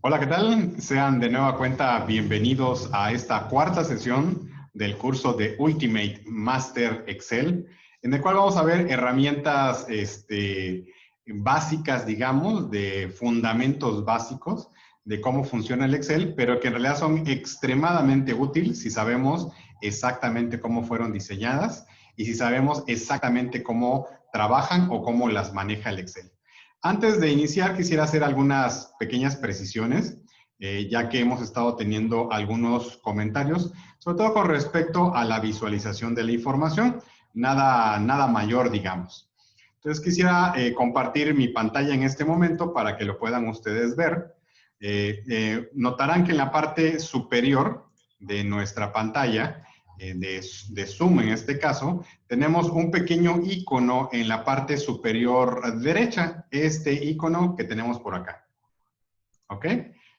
Hola, ¿qué tal? Sean de nueva cuenta bienvenidos a esta cuarta sesión del curso de Ultimate Master Excel, en el cual vamos a ver herramientas básicas, digamos, de fundamentos básicos de cómo funciona el Excel, pero que en realidad son extremadamente útiles si sabemos exactamente cómo fueron diseñadas y si sabemos exactamente cómo trabajan o cómo las maneja el Excel. Antes de iniciar, quisiera hacer algunas pequeñas precisiones, ya que hemos estado teniendo algunos comentarios, sobre todo con respecto a la visualización de la información, nada mayor, digamos. Entonces, quisiera compartir mi pantalla en este momento para que lo puedan ustedes ver. Notarán que en la parte superior de nuestra pantalla, de Zoom en este caso, tenemos un pequeño icono en la parte superior derecha, este icono que tenemos por acá. ¿Ok?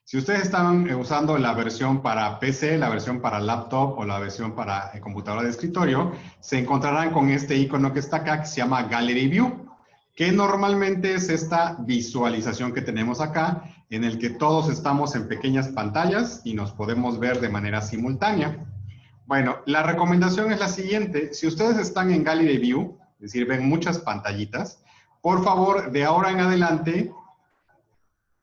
Si ustedes están usando la versión para PC, la versión para laptop o la versión para computadora de escritorio, se encontrarán con este icono que está acá, que se llama Gallery View, que normalmente es esta visualización que tenemos acá, en el que todos estamos en pequeñas pantallas y nos podemos ver de manera simultánea. Bueno, la recomendación es la siguiente. Si ustedes están en Gallery View, es decir, ven muchas pantallitas, por favor, de ahora en adelante,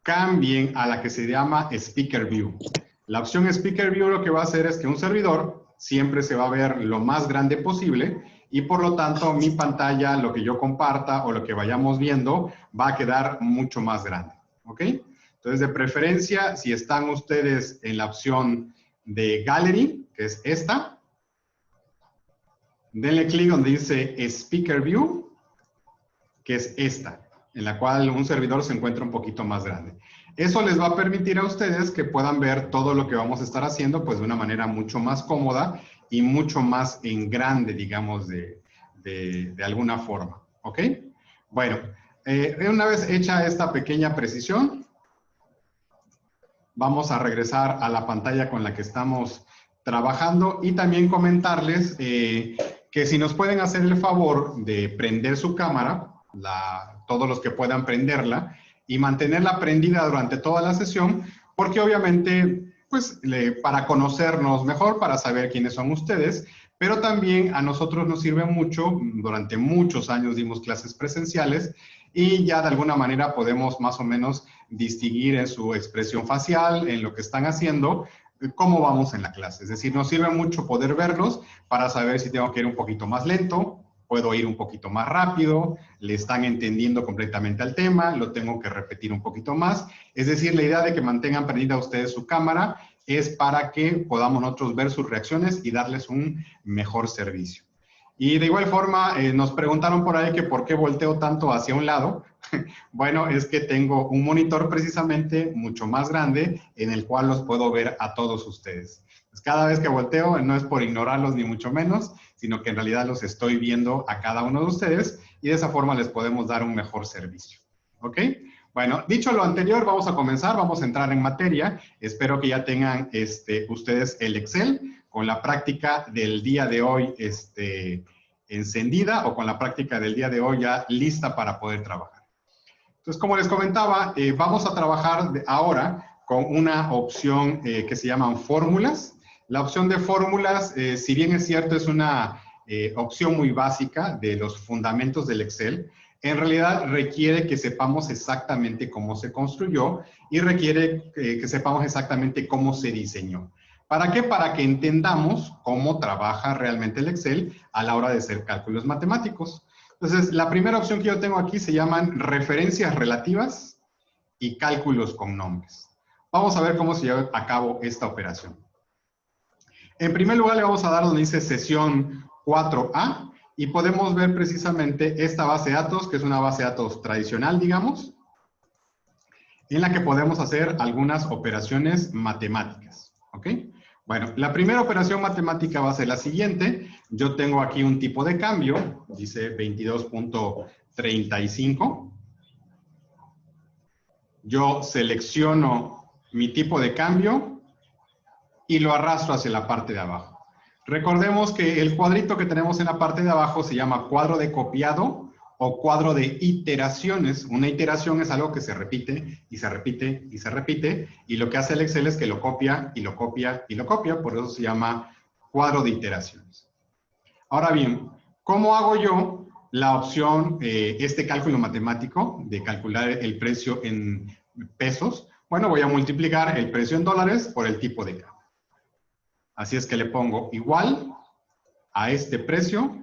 cambien a la que se llama Speaker View. La opción Speaker View lo que va a hacer es que un servidor siempre se va a ver lo más grande posible y por lo tanto mi pantalla, lo que yo comparta o lo que vayamos viendo, va a quedar mucho más grande. ¿Ok? Entonces, de preferencia, si están ustedes en la opción de Gallery, que es esta, denle clic donde dice Speaker View, que es esta, en la cual un servidor se encuentra un poquito más grande. Eso les va a permitir a ustedes que puedan ver todo lo que vamos a estar haciendo, pues de una manera mucho más cómoda y mucho más en grande, digamos, de alguna forma. ¿Ok? Bueno, una vez hecha esta pequeña precisión, vamos a regresar a la pantalla con la que estamos trabajando y también comentarles que si nos pueden hacer el favor de prender su cámara, todos los que puedan prenderla, y mantenerla prendida durante toda la sesión, porque obviamente, pues, para conocernos mejor, para saber quiénes son ustedes, pero también a nosotros nos sirve mucho, durante muchos años dimos clases presenciales, y ya de alguna manera podemos más o menos distinguir en su expresión facial, en lo que están haciendo, cómo vamos en la clase. Es decir, nos sirve mucho poder verlos para saber si tengo que ir un poquito más lento, puedo ir un poquito más rápido, le están entendiendo completamente al tema, lo tengo que repetir un poquito más. Es decir, la idea de que mantengan prendida ustedes su cámara es para que podamos nosotros ver sus reacciones y darles un mejor servicio. Y de igual forma, nos preguntaron por ahí que por qué volteo tanto hacia un lado. Bueno, es que tengo un monitor precisamente mucho más grande en el cual los puedo ver a todos ustedes. Pues cada vez que volteo no es por ignorarlos ni mucho menos, sino que en realidad los estoy viendo a cada uno de ustedes y de esa forma les podemos dar un mejor servicio. ¿Ok? Bueno, dicho lo anterior, vamos a comenzar, vamos a entrar en materia. Espero que ya tengan ustedes el Excel con la práctica del día de hoy encendida o con la práctica del día de hoy ya lista para poder trabajar. Entonces, como les comentaba, vamos a trabajar ahora con una opción que se llaman fórmulas. La opción de fórmulas, si bien es cierto, es una opción muy básica de los fundamentos del Excel, en realidad requiere que sepamos exactamente cómo se construyó y requiere que sepamos exactamente cómo se diseñó. ¿Para qué? Para que entendamos cómo trabaja realmente el Excel a la hora de hacer cálculos matemáticos. Entonces, la primera opción que yo tengo aquí se llaman referencias relativas y cálculos con nombres. Vamos a ver cómo se lleva a cabo esta operación. En primer lugar, le vamos a dar donde dice sesión 4A y podemos ver precisamente esta base de datos, que es una base de datos tradicional, digamos, en la que podemos hacer algunas operaciones matemáticas. ¿Ok? Bueno, la primera operación matemática va a ser la siguiente. Yo tengo aquí un tipo de cambio, dice 22.35. Yo selecciono mi tipo de cambio y lo arrastro hacia la parte de abajo. Recordemos que el cuadrito que tenemos en la parte de abajo se llama cuadro de copiado o cuadro de iteraciones. Una iteración es algo que se repite y se repite y se repite, y lo que hace el Excel es que lo copia y lo copia y lo copia, por eso se llama cuadro de iteraciones. Ahora bien, ¿cómo hago yo la opción, este cálculo matemático de calcular el precio en pesos? Bueno, voy a multiplicar el precio en dólares por el tipo de cambio. Así es que le pongo igual a este precio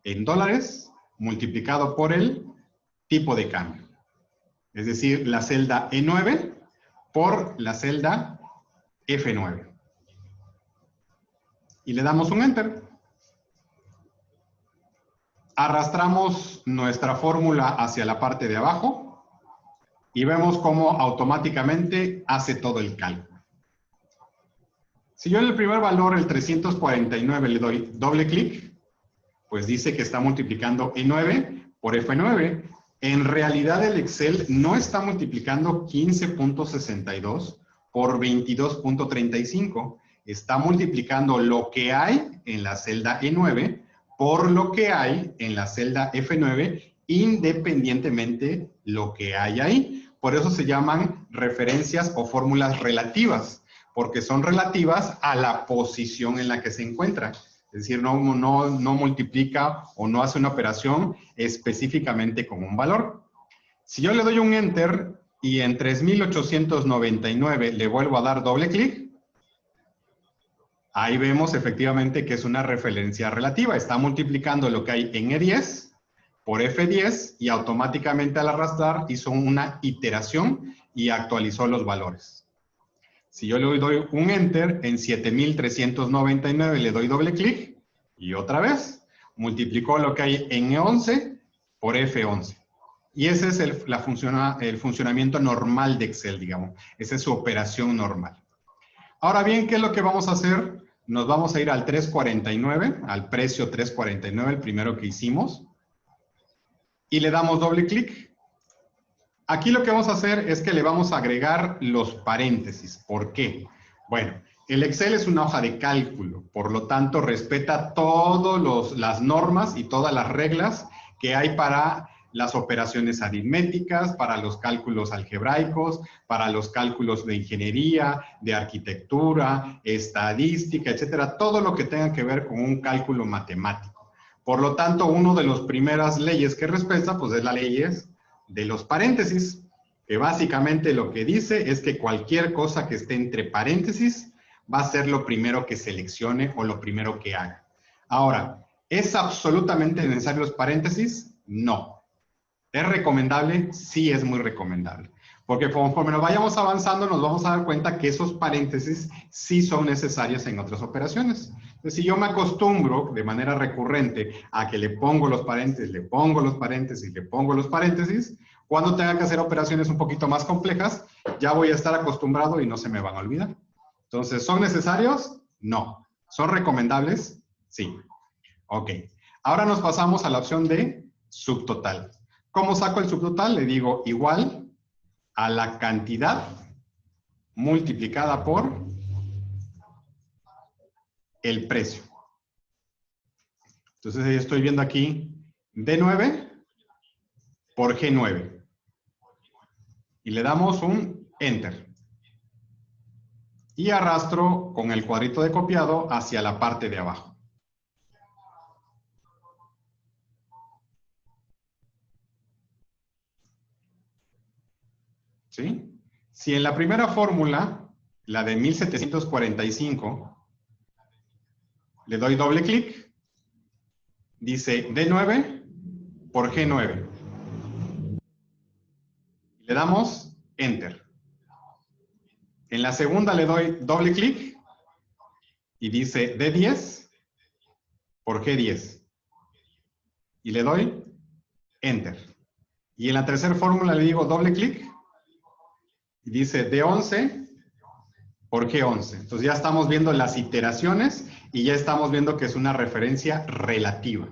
en dólares multiplicado por el tipo de cambio. Es decir, la celda E9 por la celda F9. Y le damos un Enter. Arrastramos nuestra fórmula hacia la parte de abajo y vemos cómo automáticamente hace todo el cálculo. Si yo en el primer valor, el 349, le doy doble clic, pues dice que está multiplicando E9 por F9. En realidad el Excel no está multiplicando 15.62 por 22.35. Está multiplicando lo que hay en la celda E9 por lo que hay en la celda F9, independientemente lo que hay ahí. Por eso se llaman referencias o fórmulas relativas, porque son relativas a la posición en la que se encuentra. Es decir, no multiplica o no hace una operación específicamente con un valor. Si yo le doy un Enter y en 3.899 le vuelvo a dar doble clic, ahí vemos efectivamente que es una referencia relativa. Está multiplicando lo que hay en E10 por F10 y automáticamente al arrastrar hizo una iteración y actualizó los valores. Si yo le doy un Enter, en 7.399 le doy doble clic y otra vez multiplicó lo que hay en E11 por F11. Y ese es el funcionamiento normal de Excel, digamos. Esa es su operación normal. Ahora bien, ¿qué es lo que vamos a hacer? Nos vamos a ir al 349, al precio 349, el primero que hicimos. Y le damos doble clic. Aquí lo que vamos a hacer es que le vamos a agregar los paréntesis. ¿Por qué? Bueno, el Excel es una hoja de cálculo, por lo tanto respeta todas las normas y todas las reglas que hay para las operaciones aritméticas, para los cálculos algebraicos, para los cálculos de ingeniería, de arquitectura, estadística, etcétera, todo lo que tenga que ver con un cálculo matemático. Por lo tanto, una de las primeras leyes que respeta, pues es la ley de los paréntesis, que básicamente lo que dice es que cualquier cosa que esté entre paréntesis va a ser lo primero que seleccione o lo primero que haga. Ahora, ¿es absolutamente necesario los paréntesis? No. ¿Es recomendable? Sí, es muy recomendable. Porque conforme nos vayamos avanzando, nos vamos a dar cuenta que esos paréntesis sí son necesarios en otras operaciones. Entonces, si yo me acostumbro de manera recurrente a que le pongo los paréntesis, le pongo los paréntesis, le pongo los paréntesis, cuando tenga que hacer operaciones un poquito más complejas, ya voy a estar acostumbrado y no se me van a olvidar. Entonces, ¿son necesarios? No. ¿Son recomendables? Sí. Ok. Ahora nos pasamos a la opción de subtotal. ¿Cómo saco el subtotal? Le digo igual a la cantidad multiplicada por el precio. Entonces, estoy viendo aquí D9 por G9. Y le damos un Enter. Y arrastro con el cuadrito de copiado hacia la parte de abajo. ¿Sí? Si en la primera fórmula, la de 1745, le doy doble clic, dice D9 por G9. Le damos Enter. En la segunda le doy doble clic y dice D10 por G10. Y le doy Enter. Y en la tercera fórmula le digo doble clic y dice D11 por G11. Entonces ya estamos viendo las iteraciones y ya estamos viendo que es una referencia relativa.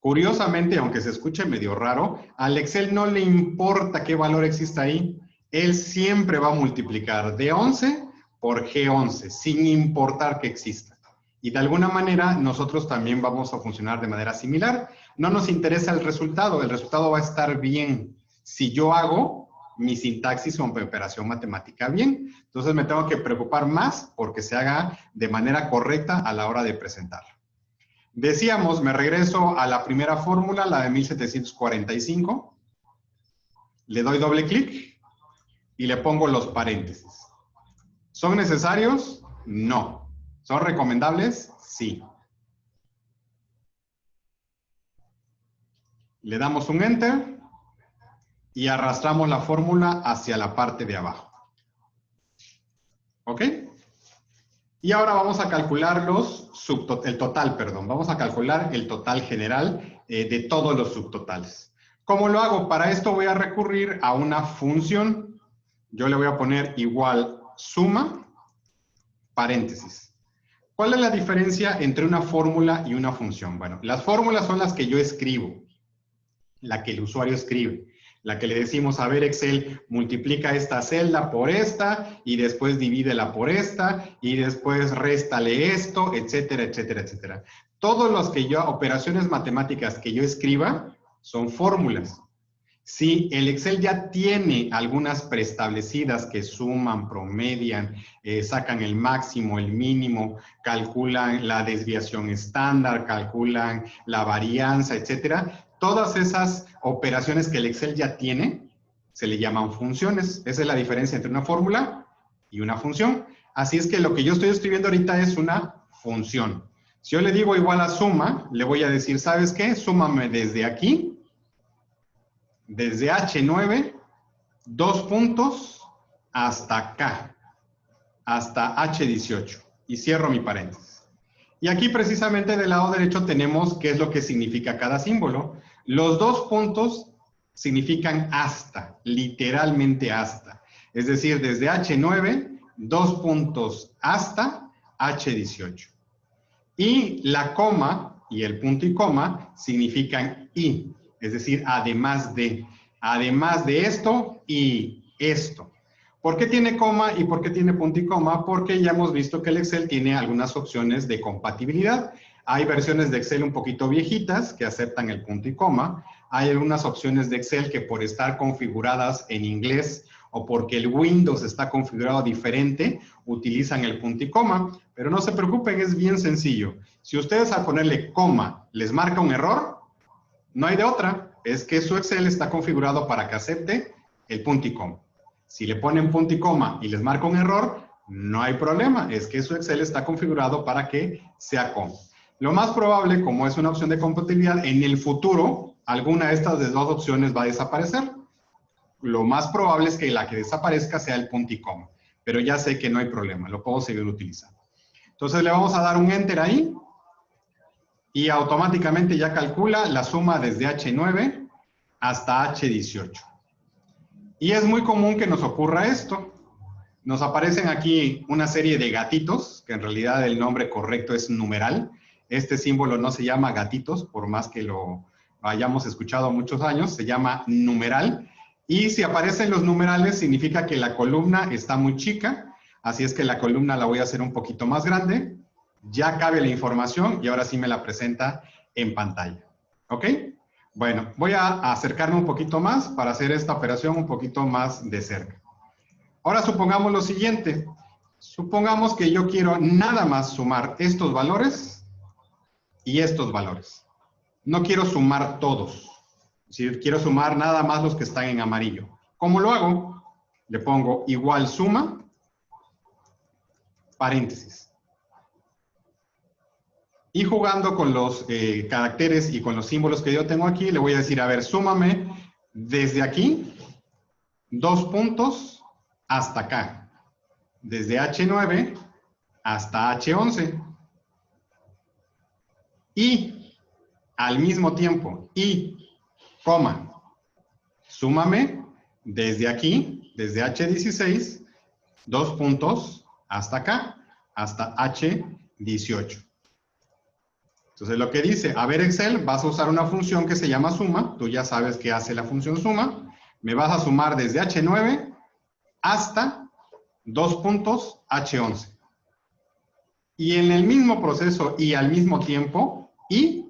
Curiosamente, aunque se escuche medio raro, al Excel no le importa qué valor exista ahí. Él siempre va a multiplicar D11 por G11, sin importar que exista. Y de alguna manera, nosotros también vamos a funcionar de manera similar. no nos interesa el resultado va a estar bien si yo hago mi sintaxis o mi operación matemática bien. Entonces me tengo que preocupar más porque se haga de manera correcta a la hora de presentarlo. Decíamos, me regreso a la primera fórmula, la de 1745. Le doy doble clic y le pongo los paréntesis. ¿Son necesarios? No. ¿Son recomendables? Sí. Le damos un Enter y arrastramos la fórmula hacia la parte de abajo. ¿Ok? Y ahora vamos a calcular el total. Vamos a calcular el total general de todos los subtotales. ¿Cómo lo hago? Para esto voy a recurrir a una función. Yo le voy a poner igual suma, paréntesis. ¿Cuál es la diferencia entre una fórmula y una función? Bueno, las fórmulas son las que yo escribo, la que el usuario escribe. La que le decimos, a ver, Excel, multiplica esta celda por esta, y después divídela por esta, y después réstale esto, etcétera, etcétera, etcétera. Todos los operaciones matemáticas que yo escriba, son fórmulas. Si el Excel ya tiene algunas preestablecidas que suman, promedian, sacan el máximo, el mínimo, calculan la desviación estándar, calculan la varianza, etcétera, todas esas operaciones que el Excel ya tiene, se le llaman funciones. Esa es la diferencia entre una fórmula y una función. Así es que lo que yo estoy escribiendo ahorita es una función. Si yo le digo igual a suma, le voy a decir, ¿sabes qué? Súmame desde aquí, desde H9, 2 puntos, hasta acá, hasta H18. Y cierro mi paréntesis. Y aquí precisamente del lado derecho tenemos qué es lo que significa cada símbolo. Los 2 puntos significan hasta, literalmente hasta. Es decir, desde H9, 2 puntos hasta H18. Y la coma y el punto y coma significan y, es decir, además de esto y esto. ¿Por qué tiene coma y por qué tiene punto y coma? Porque ya hemos visto que el Excel tiene algunas opciones de compatibilidad. Hay versiones de Excel un poquito viejitas que aceptan el punto y coma. Hay algunas opciones de Excel que por estar configuradas en inglés o porque el Windows está configurado diferente, utilizan el punto y coma. Pero no se preocupen, es bien sencillo. Si ustedes al ponerle coma les marca un error, no hay de otra. Es que su Excel está configurado para que acepte el punto y coma. Si le ponen punto y coma y les marca un error, no hay problema. Es que su Excel está configurado para que sea coma. Lo más probable, como es una opción de compatibilidad, en el futuro, alguna de estas dos opciones va a desaparecer. Lo más probable es que la que desaparezca sea el punto y coma. Pero ya sé que no hay problema, lo puedo seguir utilizando. Entonces le vamos a dar un Enter ahí. Y automáticamente ya calcula la suma desde H9 hasta H18. Y es muy común que nos ocurra esto. Nos aparecen aquí una serie de gatitos, que en realidad el nombre correcto es numeral. Este símbolo no se llama gatitos, por más que lo hayamos escuchado muchos años, se llama numeral. Y si aparecen los numerales, significa que la columna está muy chica, así es que la columna la voy a hacer un poquito más grande. Ya cabe la información y ahora sí me la presenta en pantalla. ¿Ok? Bueno, voy a acercarme un poquito más para hacer esta operación un poquito más de cerca. Ahora supongamos lo siguiente. Supongamos que yo quiero nada más sumar estos valores y estos valores. No quiero sumar todos. Es decir, quiero sumar nada más los que están en amarillo. ¿Cómo lo hago? Le pongo igual suma, paréntesis. Y jugando con los caracteres y con los símbolos que yo tengo aquí, le voy a decir, a ver, súmame desde aquí, 2 puntos hasta acá. Desde H9 hasta H11. Y al mismo tiempo, y, coma, súmame desde aquí, desde H16, 2 puntos hasta acá, hasta H18. Entonces lo que dice, a ver Excel, vas a usar una función que se llama suma, tú ya sabes qué hace la función suma, me vas a sumar desde H9 hasta 2 puntos H11. Y en el mismo proceso y al mismo tiempo, y,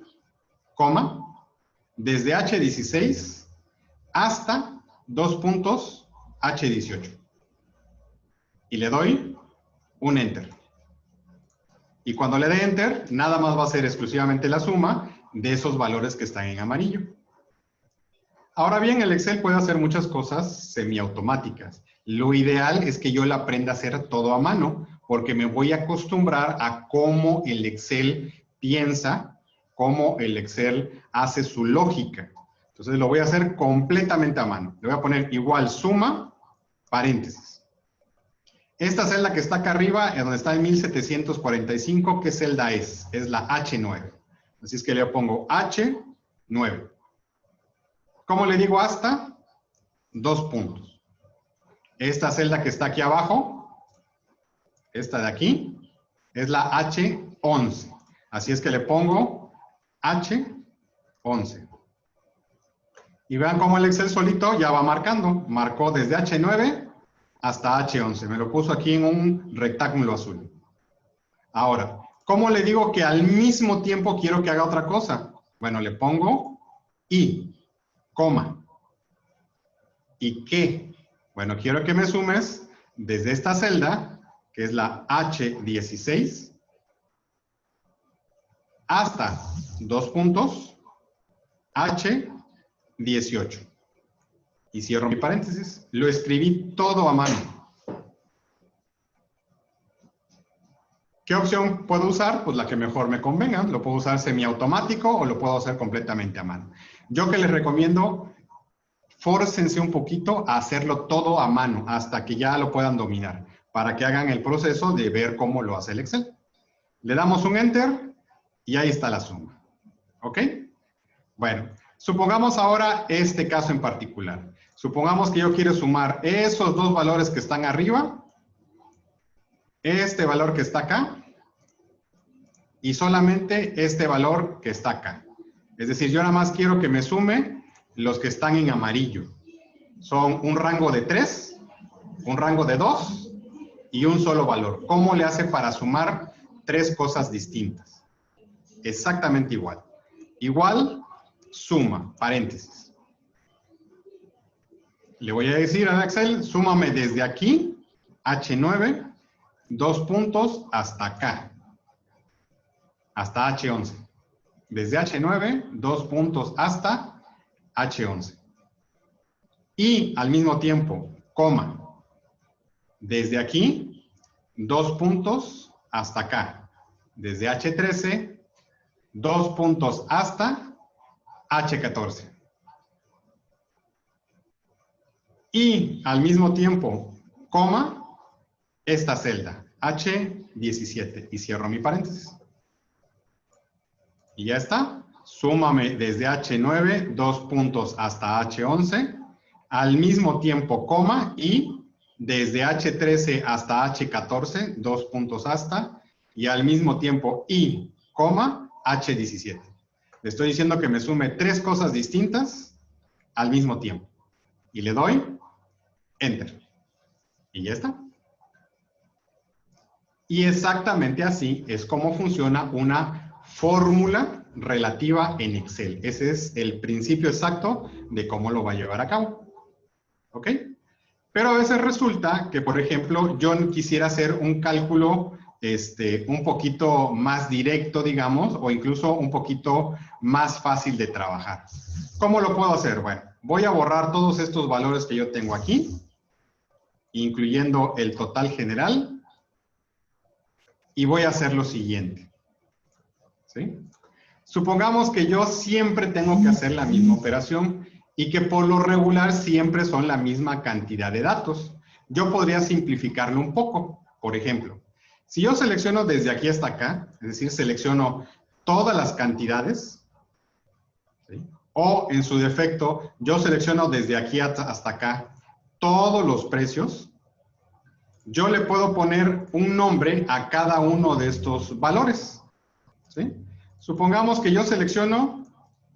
coma, desde H16 hasta 2 puntos H18. Y le doy un Enter. Y cuando le dé Enter, nada más va a ser exclusivamente la suma de esos valores que están en amarillo. Ahora bien, el Excel puede hacer muchas cosas semiautomáticas. Lo ideal es que yo la aprenda a hacer todo a mano, porque me voy a acostumbrar a cómo el Excel piensa, cómo el Excel hace su lógica. Entonces lo voy a hacer completamente a mano. Le voy a poner igual suma, paréntesis. Esta celda que está acá arriba, en donde está el 1745, ¿qué celda es? Es la H9. Así es que le pongo H9. ¿Cómo le digo hasta? 2 puntos. Esta celda que está aquí abajo, esta de aquí, es la H11. Así es que le pongo H11. Y vean cómo el Excel solito ya va marcando. Marcó desde H9 hasta H11. Me lo puso aquí en un rectángulo azul. Ahora, ¿cómo le digo que al mismo tiempo quiero que haga otra cosa? Bueno, le pongo y, coma. ¿Y qué? Bueno, quiero que me sumes desde esta celda, que es la H16, hasta 2 puntos, H18. Y cierro mi paréntesis. Lo escribí todo a mano. ¿Qué opción puedo usar? Pues la que mejor me convenga. Lo puedo usar semiautomático o lo puedo hacer completamente a mano. Yo que les recomiendo, fórcense un poquito a hacerlo todo a mano hasta que ya lo puedan dominar, para que hagan el proceso de ver cómo lo hace el Excel. Le damos un Enter y ahí está la suma. ¿Ok? Bueno, supongamos ahora este caso en particular. Supongamos que yo quiero sumar esos dos valores que están arriba, este valor que está acá, y solamente este valor que está acá. Es decir, yo nada más quiero que me sume los que están en amarillo. Son un rango de 3, un rango de 2 y un solo valor. ¿Cómo le hace para sumar 3 cosas distintas? Exactamente igual. Igual, suma, paréntesis. Le voy a decir a Excel, súmame desde aquí, H9, 2 puntos hasta acá, hasta H11. Desde H9, 2 puntos hasta H11. Y al mismo tiempo, coma, desde aquí, 2 puntos hasta acá. Desde H13, 2 puntos hasta H14. Y al mismo tiempo, coma, esta celda, H17. Y cierro mi paréntesis. Y ya está. Súmame desde H9, 2 puntos hasta H11. Al mismo tiempo, coma, y desde H13 hasta H14, 2 puntos hasta. Y al mismo tiempo, y, coma, H17. Le estoy diciendo que me sume 3 cosas distintas al mismo tiempo. Y le doy Enter. Y ya está. Y exactamente así es como funciona una fórmula relativa en Excel. Ese es el principio exacto de cómo lo va a llevar a cabo. ¿Ok? Pero a veces resulta que, por ejemplo, yo quisiera hacer un cálculo un poquito más directo, digamos, o incluso un poquito más fácil de trabajar. ¿Cómo lo puedo hacer? Bueno, voy a borrar todos estos valores que yo tengo aquí, incluyendo el total general, y voy a hacer lo siguiente. ¿Sí? Supongamos que yo siempre tengo que hacer la misma operación y que por lo regular siempre son la misma cantidad de datos. Yo podría simplificarlo un poco. Por ejemplo, si yo selecciono desde aquí hasta acá, es decir, selecciono todas las cantidades, ¿sí? O en su defecto, yo selecciono desde aquí hasta acá todos los precios, yo le puedo poner un nombre a cada uno de estos valores. ¿Sí? Supongamos que yo selecciono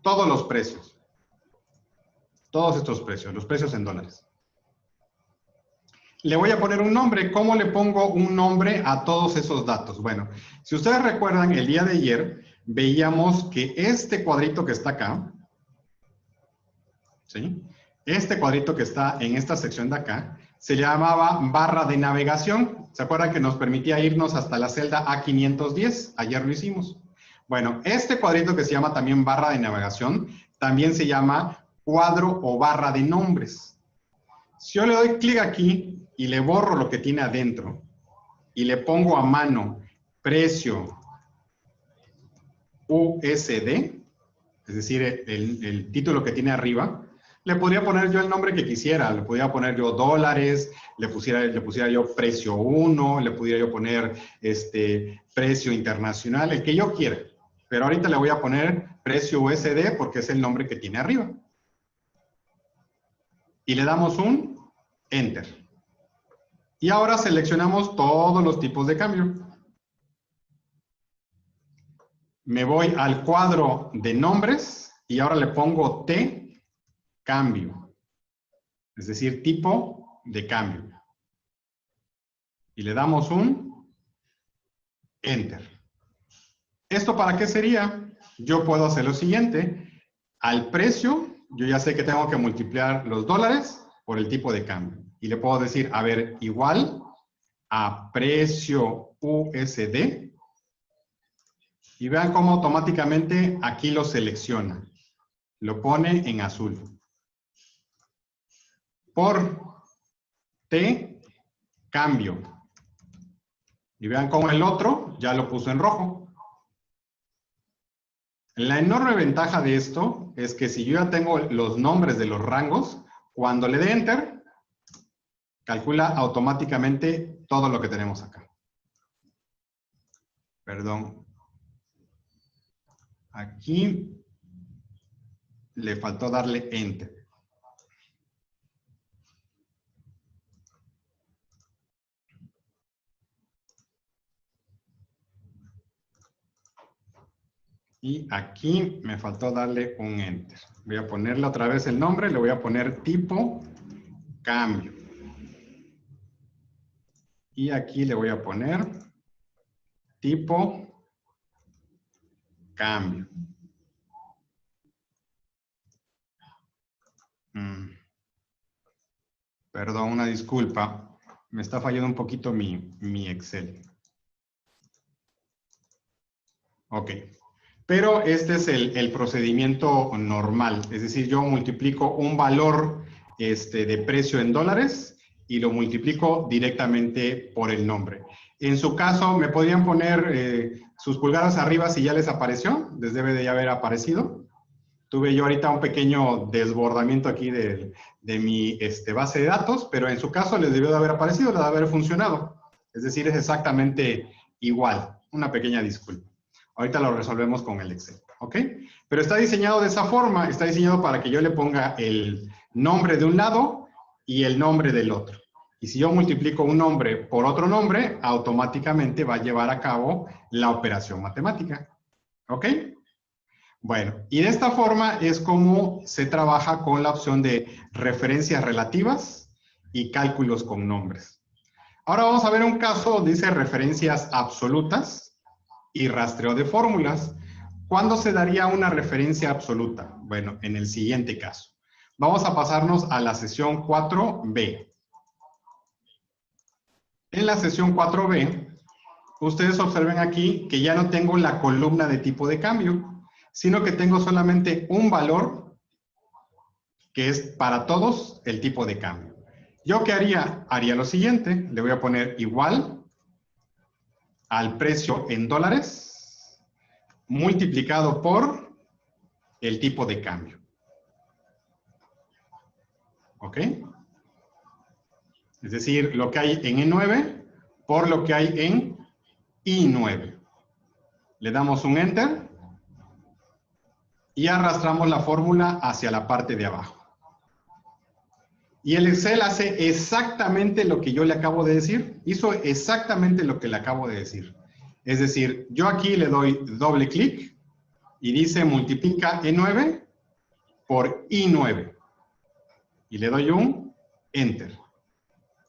todos los precios. Todos estos precios, los precios en dólares. Le voy a poner un nombre. ¿Cómo le pongo un nombre a todos esos datos? Bueno, si ustedes recuerdan, el día de ayer veíamos que este cuadrito que está acá, ¿sí? Este cuadrito que está en esta sección de acá se llamaba barra de navegación. ¿Se acuerdan que nos permitía irnos hasta la celda A510? Ayer lo hicimos. Bueno, este cuadrito que se llama también barra de navegación, también se llama cuadro o barra de nombres. Si yo le doy clic aquí y le borro lo que tiene adentro y le pongo a mano precio USD, es decir, el título que tiene arriba, le podría poner yo el nombre que quisiera. Le podría poner yo dólares, le pusiera yo precio 1, le pudiera yo poner precio internacional, el que yo quiera. Pero ahorita le voy a poner precio USD porque es el nombre que tiene arriba. Y le damos un Enter. Y ahora seleccionamos todos los tipos de cambio. Me voy al cuadro de nombres y ahora le pongo T, cambio. Es decir, tipo de cambio. Y le damos un Enter. ¿Esto para qué sería? Yo puedo hacer lo siguiente. Al precio, yo ya sé que tengo que multiplicar los dólares por el tipo de cambio. Y le puedo decir, a ver, igual a precio USD. Y vean cómo automáticamente aquí lo selecciona. Lo pone en azul. Por T, cambio. Y vean cómo el otro ya lo puso en rojo. La enorme ventaja de esto es que si yo ya tengo los nombres de los rangos, cuando le dé Enter, calcula automáticamente todo lo que tenemos acá. Perdón. Aquí le faltó darle Enter. Y aquí me faltó darle un Enter. Voy a ponerle otra vez el nombre, le voy a poner tipo cambio. Y aquí le voy a poner tipo cambio. Perdón, una disculpa. Me está fallando un poquito mi Excel. Ok. Pero este es el procedimiento normal. Es decir, yo multiplico un valor de precio en dólares y lo multiplico directamente por el nombre. En su caso, ¿me podrían poner sus pulgadas arriba si ya les apareció? Les debe de ya haber aparecido. Tuve yo ahorita un pequeño desbordamiento aquí de mi base de datos, pero en su caso les debió de haber aparecido, les debe haber funcionado. Es decir, es exactamente igual. Una pequeña disculpa. Ahorita lo resolvemos con el Excel, ¿ok? Pero está diseñado de esa forma, está diseñado para que yo le ponga el nombre de un lado y el nombre del otro. Y si yo multiplico un nombre por otro nombre, automáticamente va a llevar a cabo la operación matemática, ¿ok? Bueno, y de esta forma es como se trabaja con la opción de referencias relativas y cálculos con nombres. Ahora vamos a ver un caso donde dice referencias absolutas y rastreo de fórmulas. ¿Cuándo se daría una referencia absoluta? Bueno, en el siguiente caso. Vamos a pasarnos a la sesión 4B. En la sesión 4B, ustedes observen aquí que ya no tengo la columna de tipo de cambio, sino que tengo solamente un valor que es para todos el tipo de cambio. ¿Yo qué haría? Haría lo siguiente, le voy a poner igual al precio en dólares multiplicado por el tipo de cambio. ¿Ok? Es decir, lo que hay en E9 por lo que hay en I9. Le damos un Enter y arrastramos la fórmula hacia la parte de abajo. Y el Excel hace exactamente lo que yo le acabo de decir. Hizo exactamente lo que le acabo de decir. Es decir, yo aquí le doy doble clic y dice multiplica E9 por I9. Y le doy un Enter.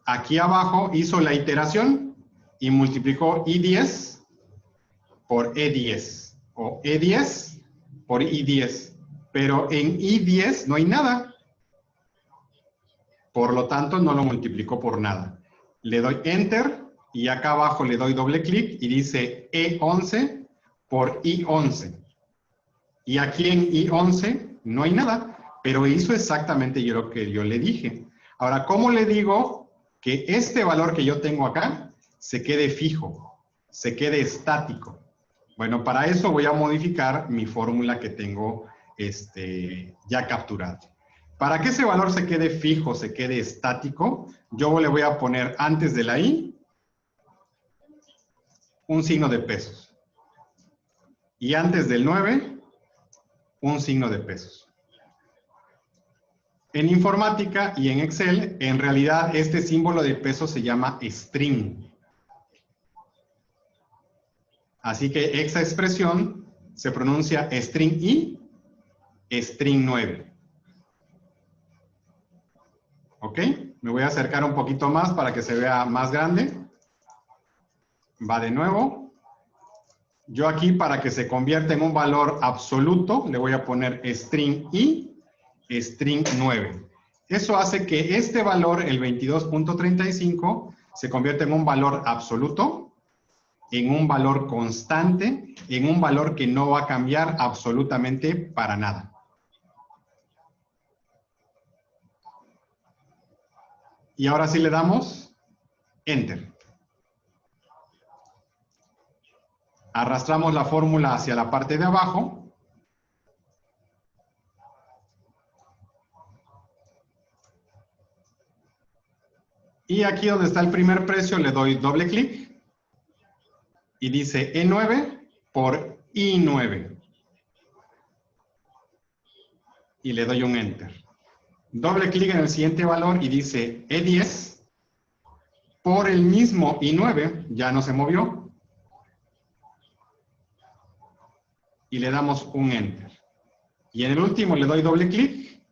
Aquí abajo hizo la iteración y multiplicó I10 por E10. O E10 por I10. Pero en I10 no hay nada. Por lo tanto, no lo multiplicó por nada. Le doy Enter y acá abajo le doy doble clic y dice E11 por I11. Y aquí en I11 no hay nada, pero hizo exactamente lo que yo le dije. Ahora, ¿cómo le digo que este valor que yo tengo acá se quede fijo, se quede estático? Bueno, para eso voy a modificar mi fórmula que tengo ya capturada. Para que ese valor se quede fijo, se quede estático, yo le voy a poner antes de la I un signo de pesos. Y antes del 9, un signo de pesos. En informática y en Excel, en realidad este símbolo de peso se llama string. Así que esa expresión se pronuncia string I, string 9. ¿Ok? Me voy a acercar un poquito más para que se vea más grande. Va de nuevo. Yo aquí, para que se convierta en un valor absoluto, le voy a poner string I, string 9. Eso hace que este valor, el 22.35, se convierta en un valor absoluto, en un valor constante, en un valor que no va a cambiar absolutamente para nada. Y ahora sí le damos Enter. Arrastramos la fórmula hacia la parte de abajo. Y aquí donde está el primer precio le doy doble clic. Y dice E9 por I9. Y le doy un Enter. Doble clic en el siguiente valor y dice E10 por el mismo I9. Ya no se movió. Y le damos un Enter. Y en el último le doy doble clic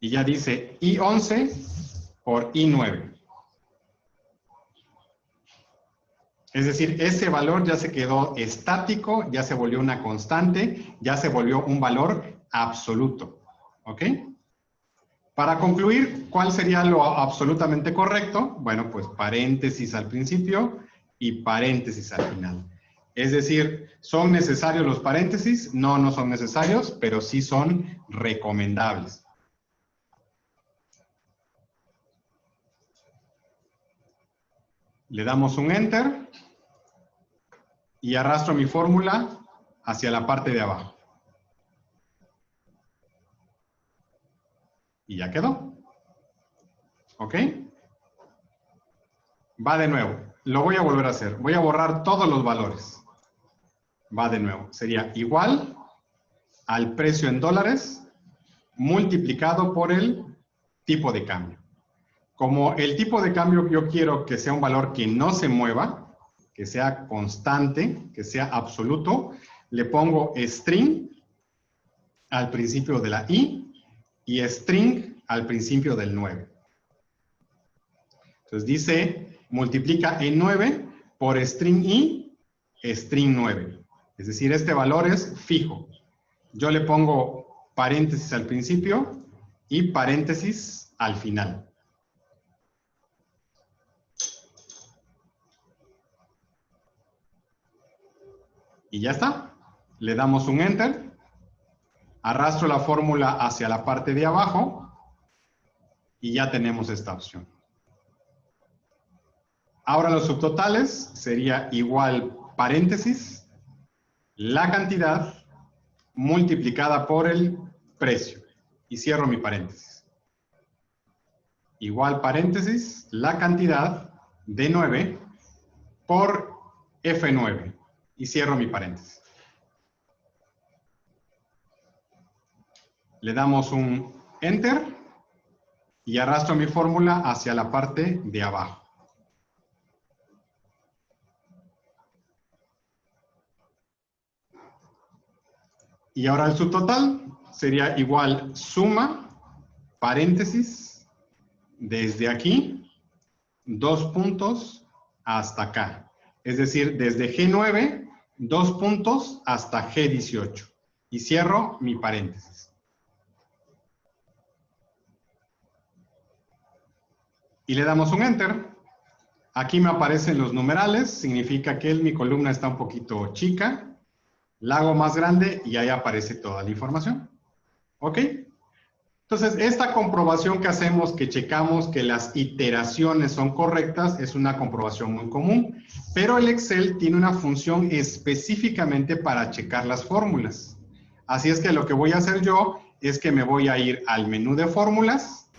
y ya dice I11 por I9. Es decir, ese valor ya se quedó estático, ya se volvió una constante, ya se volvió un valor absoluto. ¿Ok? Para concluir, ¿cuál sería lo absolutamente correcto? Bueno, pues paréntesis al principio y paréntesis al final. Es decir, ¿son necesarios los paréntesis? No, no son necesarios, pero sí son recomendables. Le damos un Enter y arrastro mi fórmula hacia la parte de abajo. Y ya quedó. ¿Ok? Va de nuevo. Lo voy a volver a hacer. Voy a borrar todos los valores. Va de nuevo. Sería igual al precio en dólares multiplicado por el tipo de cambio. Como el tipo de cambio yo quiero que sea un valor que no se mueva, que sea constante, que sea absoluto, le pongo string al principio de la I y string al principio del 9. Entonces dice, multiplica en 9 por string I, string 9. Es decir, este valor es fijo. Yo le pongo paréntesis al principio y paréntesis al final. Y ya está. Le damos un Enter. Arrastro la fórmula hacia la parte de abajo y ya tenemos esta opción. Ahora los subtotales sería igual paréntesis, la cantidad multiplicada por el precio. Y cierro mi paréntesis. Igual paréntesis, la cantidad de 9 por F9. Y cierro mi paréntesis. Le damos un Enter y arrastro mi fórmula hacia la parte de abajo. Y ahora el subtotal sería igual suma, paréntesis, desde aquí, 2 puntos hasta acá. Es decir, desde G9, 2 puntos hasta G18. Y cierro mi paréntesis. y le damos un Enter. Aquí me aparecen los numerales, significa que mi columna está un poquito chica. La hago más grande y ahí aparece toda la información. ¿Ok? Entonces, esta comprobación que hacemos, que checamos que las iteraciones son correctas, es una comprobación muy común, pero el Excel tiene una función específicamente para checar las fórmulas. Así es que lo que voy a hacer yo es que me voy a ir al menú de fórmulas,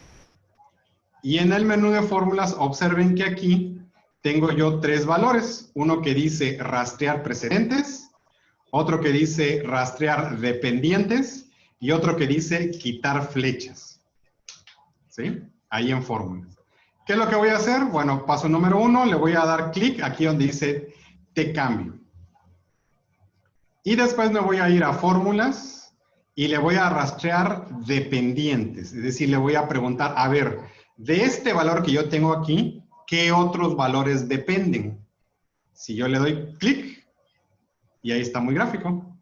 y en el menú de fórmulas observen que aquí tengo yo tres valores. Uno que dice rastrear precedentes, otro que dice rastrear dependientes, y otro que dice quitar flechas, ¿sí? Ahí en fórmulas. ¿Qué es lo que voy a hacer? Bueno, paso número 1, le voy a dar clic aquí donde dice te cambio. Y después me voy a ir a fórmulas y le voy a rastrear dependientes. Es decir, le voy a preguntar, a ver, de este valor que yo tengo aquí, ¿qué otros valores dependen? Si yo le doy clic, y ahí está muy gráfico,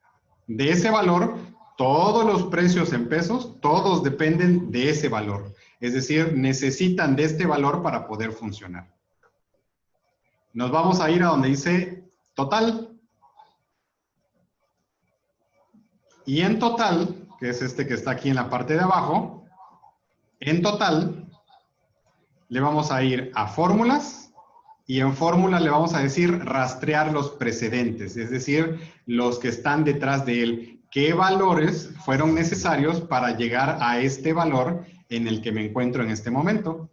de ese valor, todos los precios en pesos, todos dependen de ese valor. Es decir, necesitan de este valor para poder funcionar. Nos vamos a ir a donde dice total. Y en total, que es este que está aquí en la parte de abajo, en total, le vamos a ir a fórmulas, y en fórmulas le vamos a decir rastrear los precedentes, es decir, los que están detrás de él. ¿Qué valores fueron necesarios para llegar a este valor en el que me encuentro en este momento?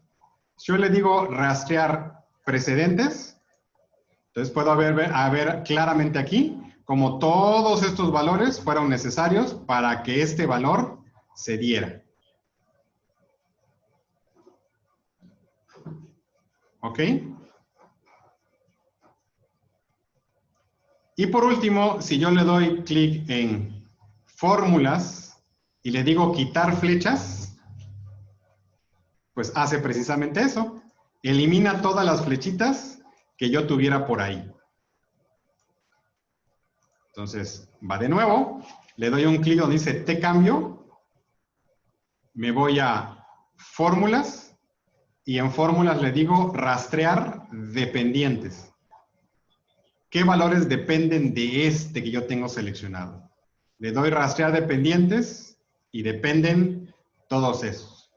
Si yo le digo rastrear precedentes, entonces puedo ver claramente aquí como todos estos valores fueron necesarios para que este valor se diera. ¿Ok? Y por último, si yo le doy clic en fórmulas y le digo quitar flechas, pues hace precisamente eso. Elimina todas las flechitas que yo tuviera por ahí. Entonces, va de nuevo, le doy un clic donde dice te cambio, me voy a fórmulas y en fórmulas le digo rastrear dependientes. ¿Qué valores dependen de este que yo tengo seleccionado? Le doy rastrear dependientes y dependen todos esos.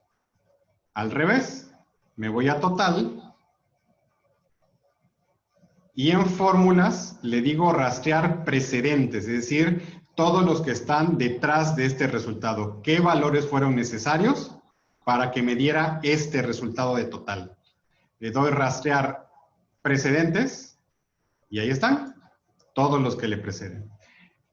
Al revés, me voy a total y en fórmulas le digo rastrear precedentes, es decir, todos los que están detrás de este resultado. ¿Qué valores fueron necesarios para que me diera este resultado de total? Le doy rastrear precedentes y ahí están todos los que le preceden.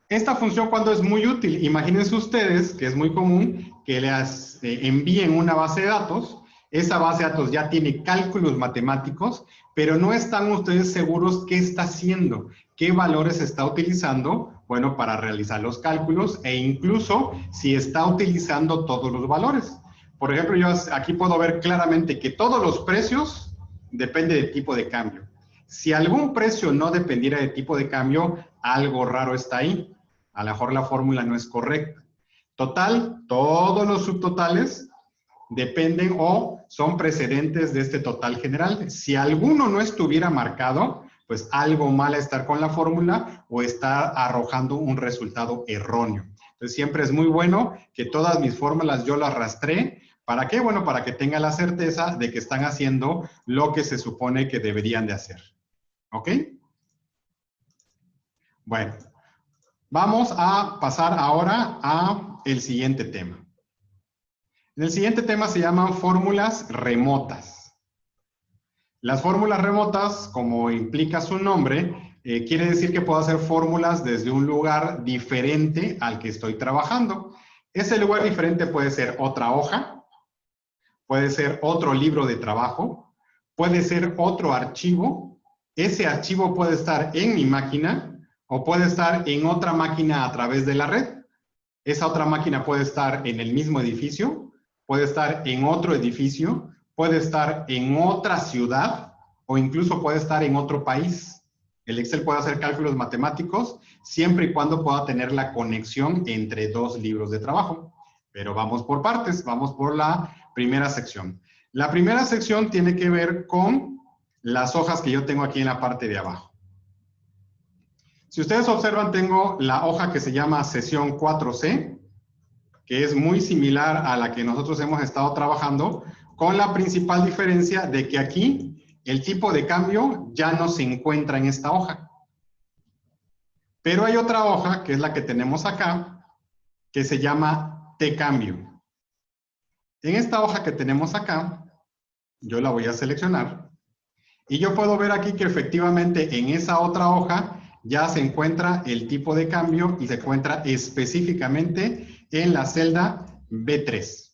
Esta función, cuando es muy útil, imagínense ustedes que es muy común que les envíen una base de datos. Esa base de datos ya tiene cálculos matemáticos, pero no están ustedes seguros qué está haciendo, qué valores está utilizando, bueno, para realizar los cálculos, e incluso si está utilizando todos los valores. Por ejemplo, yo aquí puedo ver claramente que todos los precios dependen del tipo de cambio. Si algún precio no dependiera del tipo de cambio, algo raro está ahí. A lo mejor la fórmula no es correcta. Total, todos los subtotales dependen o son precedentes de este total general. Si alguno no estuviera marcado, pues algo mal a estar con la fórmula o está arrojando un resultado erróneo. Entonces siempre es muy bueno que todas mis fórmulas yo las rastree. ¿Para qué? Bueno, para que tenga la certeza de que están haciendo lo que se supone que deberían de hacer. ¿Ok? Bueno, vamos a pasar ahora a el siguiente tema. El siguiente tema se llaman fórmulas remotas. Las fórmulas remotas, como implica su nombre, quiere decir que puedo hacer fórmulas desde un lugar diferente al que estoy trabajando. Ese lugar diferente puede ser otra hoja, puede ser otro libro de trabajo, puede ser otro archivo. Ese archivo puede estar en mi máquina o puede estar en otra máquina a través de la red. Esa otra máquina puede estar en el mismo edificio, puede estar en otro edificio, puede estar en otra ciudad o incluso puede estar en otro país. El Excel puede hacer cálculos matemáticos siempre y cuando pueda tener la conexión entre dos libros de trabajo. Pero vamos por partes, vamos por la primera sección. La primera sección tiene que ver con las hojas que yo tengo aquí en la parte de abajo. Si ustedes observan, tengo la hoja que se llama sesión 4C, que es muy similar a la que nosotros hemos estado trabajando, con la principal diferencia de que aquí el tipo de cambio ya no se encuentra en esta hoja. Pero hay otra hoja, que es la que tenemos acá, que se llama T-cambio. En esta hoja que tenemos acá, yo la voy a seleccionar, y yo puedo ver aquí que efectivamente en esa otra hoja ya se encuentra el tipo de cambio y se encuentra específicamente en la celda B3.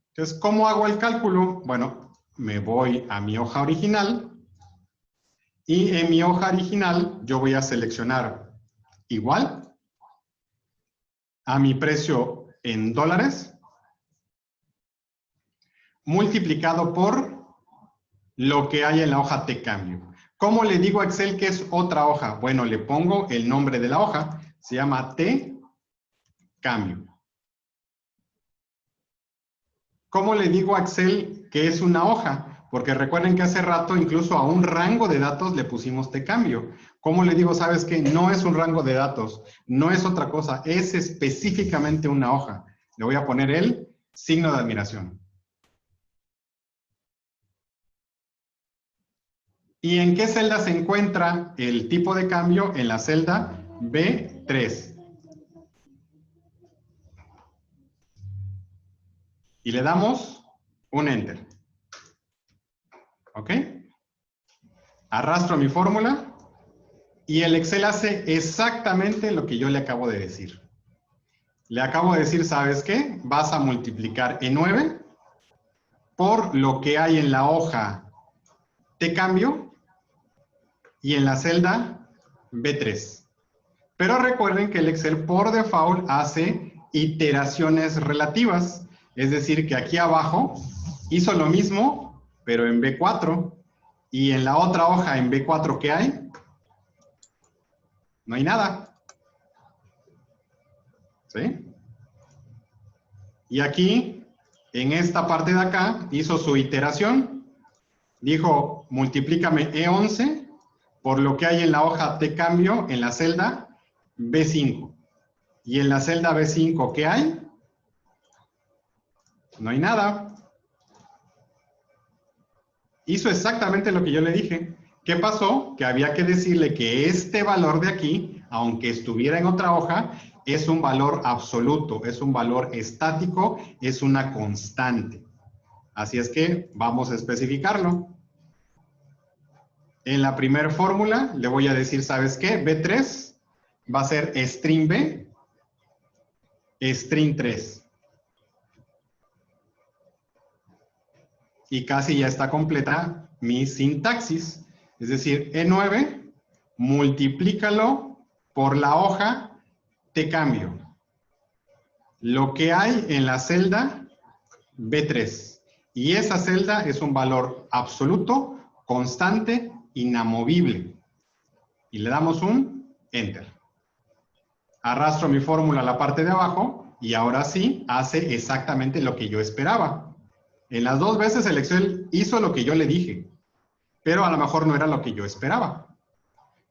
Entonces, ¿cómo hago el cálculo? Bueno, me voy a mi hoja original y en mi hoja original yo voy a seleccionar igual a mi precio en dólares multiplicado por lo que hay en la hoja T-cambio. ¿Cómo le digo a Excel que es otra hoja? Bueno, le pongo el nombre de la hoja, se llama T-cambio. ¿Cómo le digo a Excel que es una hoja? Porque recuerden que hace rato incluso a un rango de datos le pusimos T-cambio. ¿Cómo le digo, sabes qué? No es un rango de datos, no es otra cosa, es específicamente una hoja. Le voy a poner el signo de admiración. ¿Y en qué celda se encuentra el tipo de cambio? En la celda B3. Y le damos un Enter. ¿Ok? Arrastro mi fórmula y el Excel hace exactamente lo que yo le acabo de decir. Le acabo de decir, ¿sabes qué? Vas a multiplicar E9 por lo que hay en la hoja T-cambio y en la celda B3. Pero recuerden que el Excel por default hace iteraciones relativas. Es decir, que aquí abajo hizo lo mismo, pero en B4. Y en la otra hoja, en B4, ¿qué hay? No hay nada. ¿Sí? Y aquí, en esta parte de acá, hizo su iteración. Dijo, multiplícame E11 por lo que hay en la hoja T-cambio en la celda B5. Y en la celda B5, ¿qué hay? No hay nada. Hizo exactamente lo que yo le dije. ¿Qué pasó? Que había que decirle que este valor de aquí, aunque estuviera en otra hoja, es un valor absoluto, es un valor estático, es una constante. Así es que vamos a especificarlo. En la primera fórmula le voy a decir, ¿sabes qué? B3 va a ser string B, string 3. Y casi ya está completa mi sintaxis. Es decir, E9, multiplícalo por la hoja T-cambio. Lo que hay en la celda B3. Y esa celda es un valor absoluto, constante, inamovible. Y le damos un Enter. Arrastro mi fórmula a la parte de abajo y ahora sí hace exactamente lo que yo esperaba. En las dos veces el Excel hizo lo que yo le dije, pero a lo mejor no era lo que yo esperaba.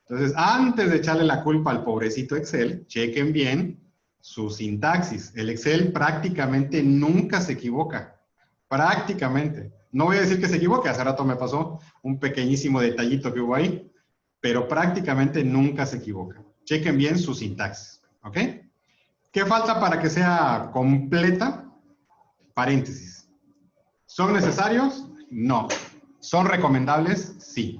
Entonces, antes de echarle la culpa al pobrecito Excel, chequen bien su sintaxis. El Excel prácticamente nunca se equivoca. Prácticamente. No voy a decir que se equivoque, hace rato me pasó un pequeñísimo detallito que hubo ahí, pero prácticamente nunca se equivoca. Chequen bien su sintaxis, ¿ok? ¿Qué falta para que sea completa? Paréntesis. ¿Son necesarios? No. ¿Son recomendables? Sí.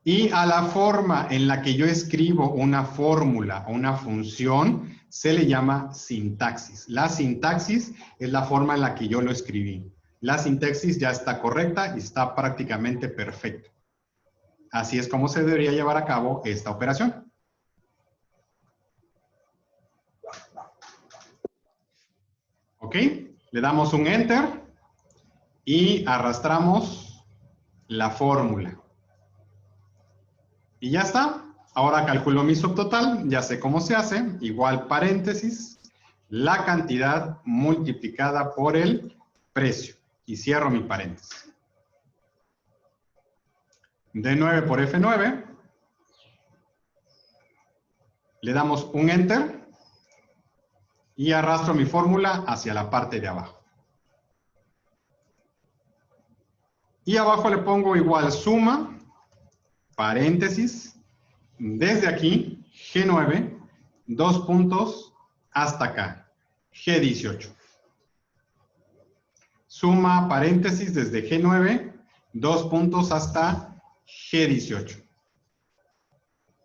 Y a la forma en la que yo escribo una fórmula o una función se le llama sintaxis. La sintaxis es la forma en la que yo lo escribí. La sintaxis ya está correcta y está prácticamente perfecta. Así es como se debería llevar a cabo esta operación. ¿Ok? Le damos un Enter y arrastramos la fórmula. Y ya está. Ahora calculo mi subtotal, ya sé cómo se hace. Igual paréntesis, la cantidad multiplicada por el precio. Y cierro mi paréntesis. D9 por F9. Le damos un Enter. Y arrastro mi fórmula hacia la parte de abajo. Y abajo le pongo igual suma, paréntesis, desde aquí, G9, 2 puntos, hasta acá, G18. Suma, paréntesis, desde G9, 2 puntos hasta G18.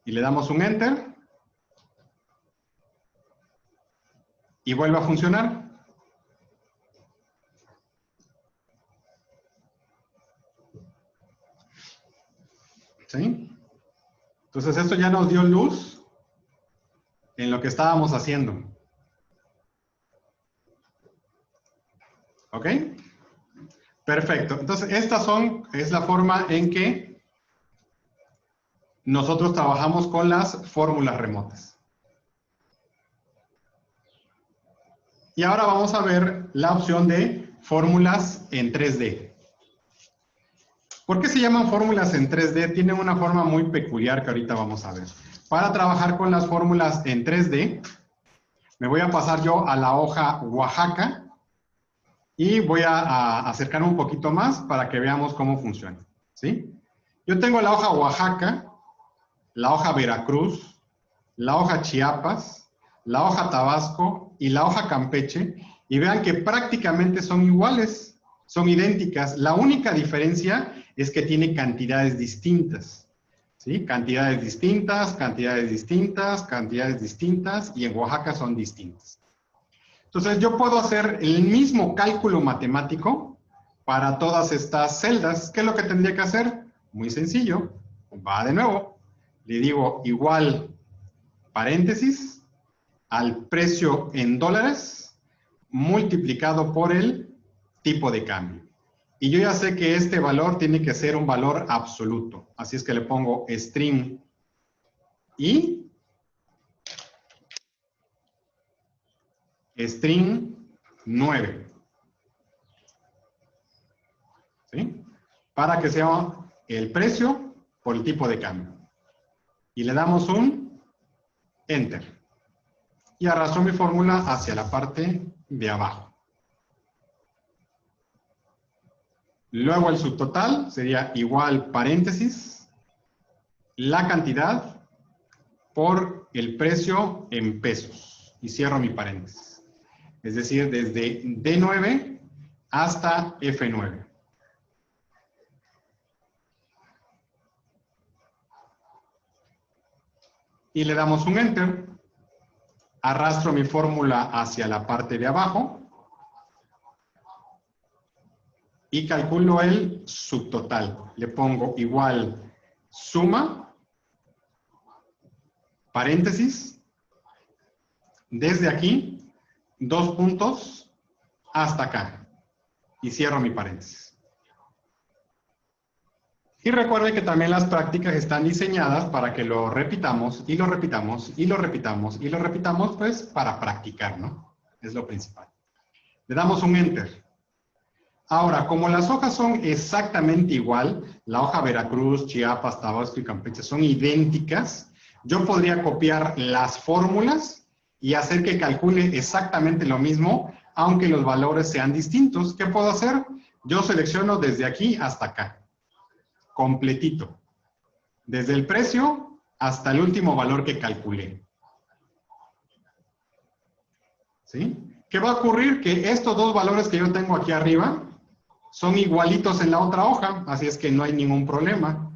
Y le damos un Enter. Y vuelve a funcionar. ¿Sí? Entonces esto ya nos dio luz en lo que estábamos haciendo. ¿Ok? Perfecto. Entonces esta es la forma en que nosotros trabajamos con las fórmulas remotas. Y ahora vamos a ver la opción de fórmulas en 3D. ¿Por qué se llaman fórmulas en 3D? Tienen una forma muy peculiar que ahorita vamos a ver. Para trabajar con las fórmulas en 3D, me voy a pasar yo a la hoja Oaxaca y voy a acercarme un poquito más para que veamos cómo funciona. ¿Sí? Yo tengo la hoja Oaxaca, la hoja Veracruz, la hoja Chiapas, la hoja Tabasco y la hoja Campeche, y vean que prácticamente son iguales, son idénticas. La única diferencia es que tiene cantidades distintas, ¿sí? Cantidades distintas, cantidades distintas, cantidades distintas, y en Oaxaca son distintas. Entonces yo puedo hacer el mismo cálculo matemático para todas estas celdas. ¿Qué es lo que tendría que hacer? Muy sencillo. Va de nuevo. Le digo igual, paréntesis, al precio en dólares multiplicado por el tipo de cambio. Y yo ya sé que este valor tiene que ser un valor absoluto. Así es que le pongo string y string 9. ¿Sí? Para que sea el precio por el tipo de cambio. Y le damos un Enter. Y arrastro mi fórmula hacia la parte de abajo. Luego el subtotal sería igual paréntesis, la cantidad por el precio en pesos. Y cierro mi paréntesis. Es decir, desde D9 hasta F9. Y le damos un Enter. Arrastro mi fórmula hacia la parte de abajo. Y calculo el subtotal. Le pongo igual suma, paréntesis, desde aquí, 2 puntos, hasta acá. Y cierro mi paréntesis. Y recuerden que también las prácticas están diseñadas para que lo repitamos, y lo repitamos, y lo repitamos, y lo repitamos, pues, para practicar, ¿no? Es lo principal. Le damos un Enter. Ahora, como las hojas son exactamente igual, la hoja Veracruz, Chiapas, Tabasco y Campeche son idénticas, yo podría copiar las fórmulas y hacer que calcule exactamente lo mismo, aunque los valores sean distintos. ¿Qué puedo hacer? Yo selecciono desde aquí hasta acá, completito, desde el precio hasta el último valor que calculé. ¿Sí? ¿Qué va a ocurrir? Que estos dos valores que yo tengo aquí arriba son igualitos en la otra hoja, así es que no hay ningún problema.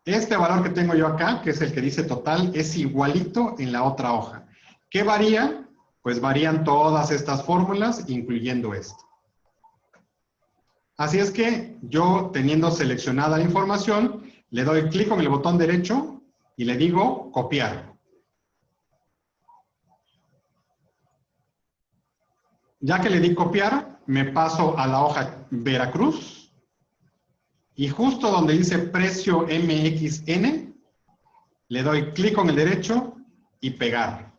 Este valor que tengo yo acá, que es el que dice total, es igualito en la otra hoja. ¿Qué varía? Pues varían todas estas fórmulas, incluyendo esto. Así es que yo, teniendo seleccionada la información, le doy clic con el botón derecho y le digo copiar. Ya que le di copiar, me paso a la hoja Veracruz y justo donde dice precio MXN, le doy clic con el derecho y pegar.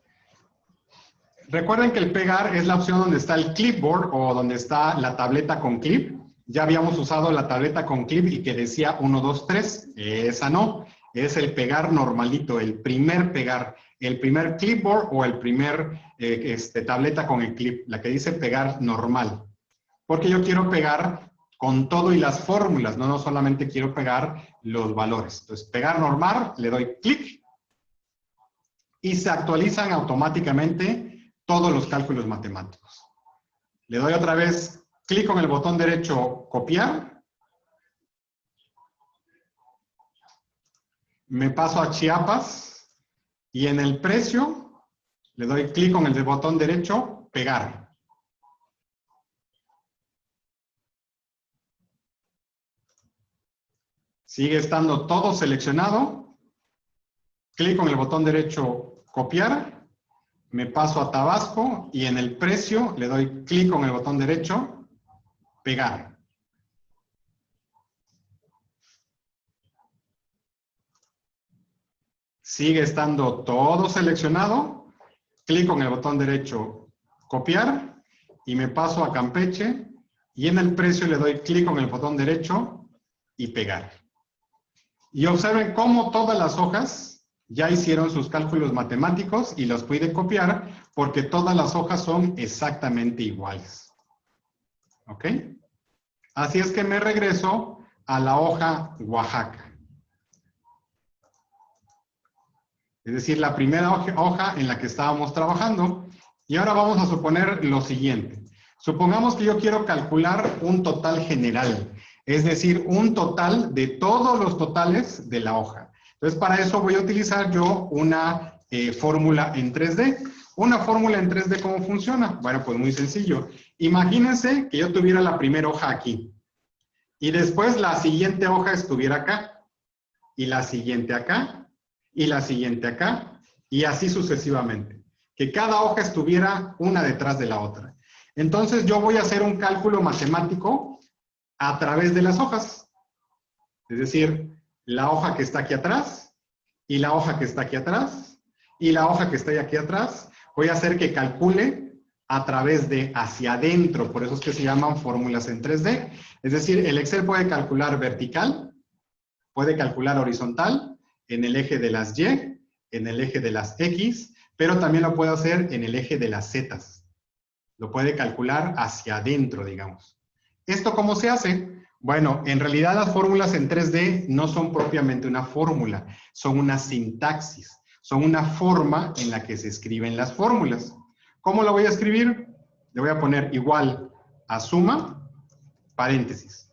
Recuerden que el pegar es la opción donde está el clipboard o donde está la tableta con clip. Ya habíamos usado la tableta con clip y que decía 1, 2, 3. Esa no. Es el pegar normalito, el primer pegar. El primer clipboard o el primer tableta con el clip. La que dice pegar normal. Porque yo quiero pegar con todo y las fórmulas. No solamente quiero pegar los valores. Entonces, pegar normal, le doy clic. Y se actualizan automáticamente todos los cálculos matemáticos. Le doy otra vez clic con el botón derecho, copiar. Me paso a Chiapas y en el precio le doy clic con el botón derecho, pegar. Sigue estando todo seleccionado. Clic con el botón derecho, copiar. Me paso a Tabasco y en el precio le doy clic con el botón derecho, pegar. Sigue estando todo seleccionado. Clic con el botón derecho, copiar. Y me paso a Campeche. Y en el precio le doy clic con el botón derecho y pegar. Y observen cómo todas las hojas ya hicieron sus cálculos matemáticos y los pude copiar porque todas las hojas son exactamente iguales. ¿Ok? Así es que me regreso a la hoja Oaxaca. Es decir, la primera hoja en la que estábamos trabajando. Y ahora vamos a suponer lo siguiente. Supongamos que yo quiero calcular un total general. Es decir, un total de todos los totales de la hoja. Entonces, para eso voy a utilizar yo una fórmula en 3D. ¿Una fórmula en 3D cómo funciona? Bueno, pues muy sencillo. Imagínense que yo tuviera la primera hoja aquí. Y después la siguiente hoja estuviera acá. Y la siguiente acá. Y la siguiente acá. Y así sucesivamente. Que cada hoja estuviera una detrás de la otra. Entonces, yo voy a hacer un cálculo matemático a través de las hojas. Es decir, la hoja que está aquí atrás, y la hoja que está aquí atrás, y la hoja que está aquí atrás, voy a hacer que calcule a través de hacia adentro, por eso es que se llaman fórmulas en 3D. Es decir, el Excel puede calcular vertical, puede calcular horizontal, en el eje de las Y, en el eje de las X, pero también lo puede hacer en el eje de las Z. Lo puede calcular hacia adentro, digamos. ¿Esto cómo se hace? Bueno, en realidad las fórmulas en 3D no son propiamente una fórmula, son una sintaxis, son una forma en la que se escriben las fórmulas. ¿Cómo la voy a escribir? Le voy a poner igual a suma, paréntesis.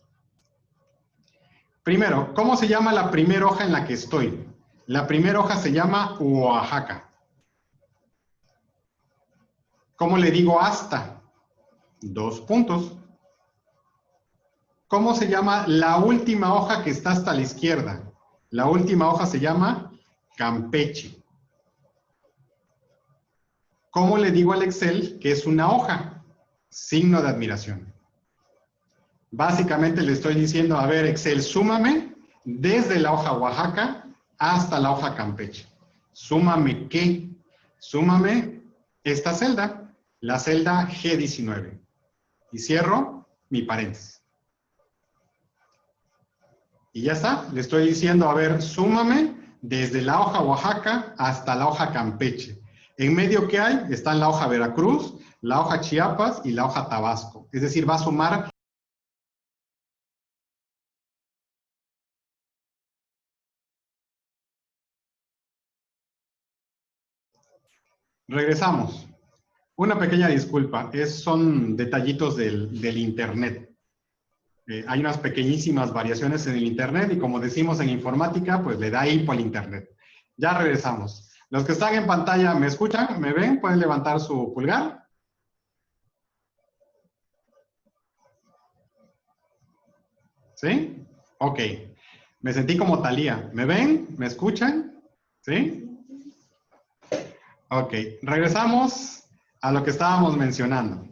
Primero, ¿cómo se llama la primera hoja en la que estoy? La primera hoja se llama Oaxaca. ¿Cómo le digo hasta? 2 puntos. ¿Cómo se llama la última hoja que está hasta la izquierda? La última hoja se llama Campeche. ¿Cómo le digo al Excel que es una hoja? Signo de admiración. Básicamente le estoy diciendo, a ver, Excel, súmame desde la hoja Oaxaca hasta la hoja Campeche. ¿Súmame qué? Súmame esta celda, la celda G19. Y cierro mi paréntesis. Y ya está, le estoy diciendo, a ver, súmame desde la hoja Oaxaca hasta la hoja Campeche. En medio, ¿qué hay? Están la hoja Veracruz, la hoja Chiapas y la hoja Tabasco. Es decir, va a sumar. Regresamos. Una pequeña disculpa, son detallitos del Internet. Hay unas pequeñísimas variaciones en el Internet y como decimos en informática, pues le da hipo al Internet. Ya regresamos. Los que están en pantalla, ¿me escuchan? ¿Me ven? ¿Pueden levantar su pulgar? ¿Sí? Ok. Me sentí como Talía. ¿Me ven? ¿Me escuchan? ¿Sí? Ok. Regresamos a lo que estábamos mencionando.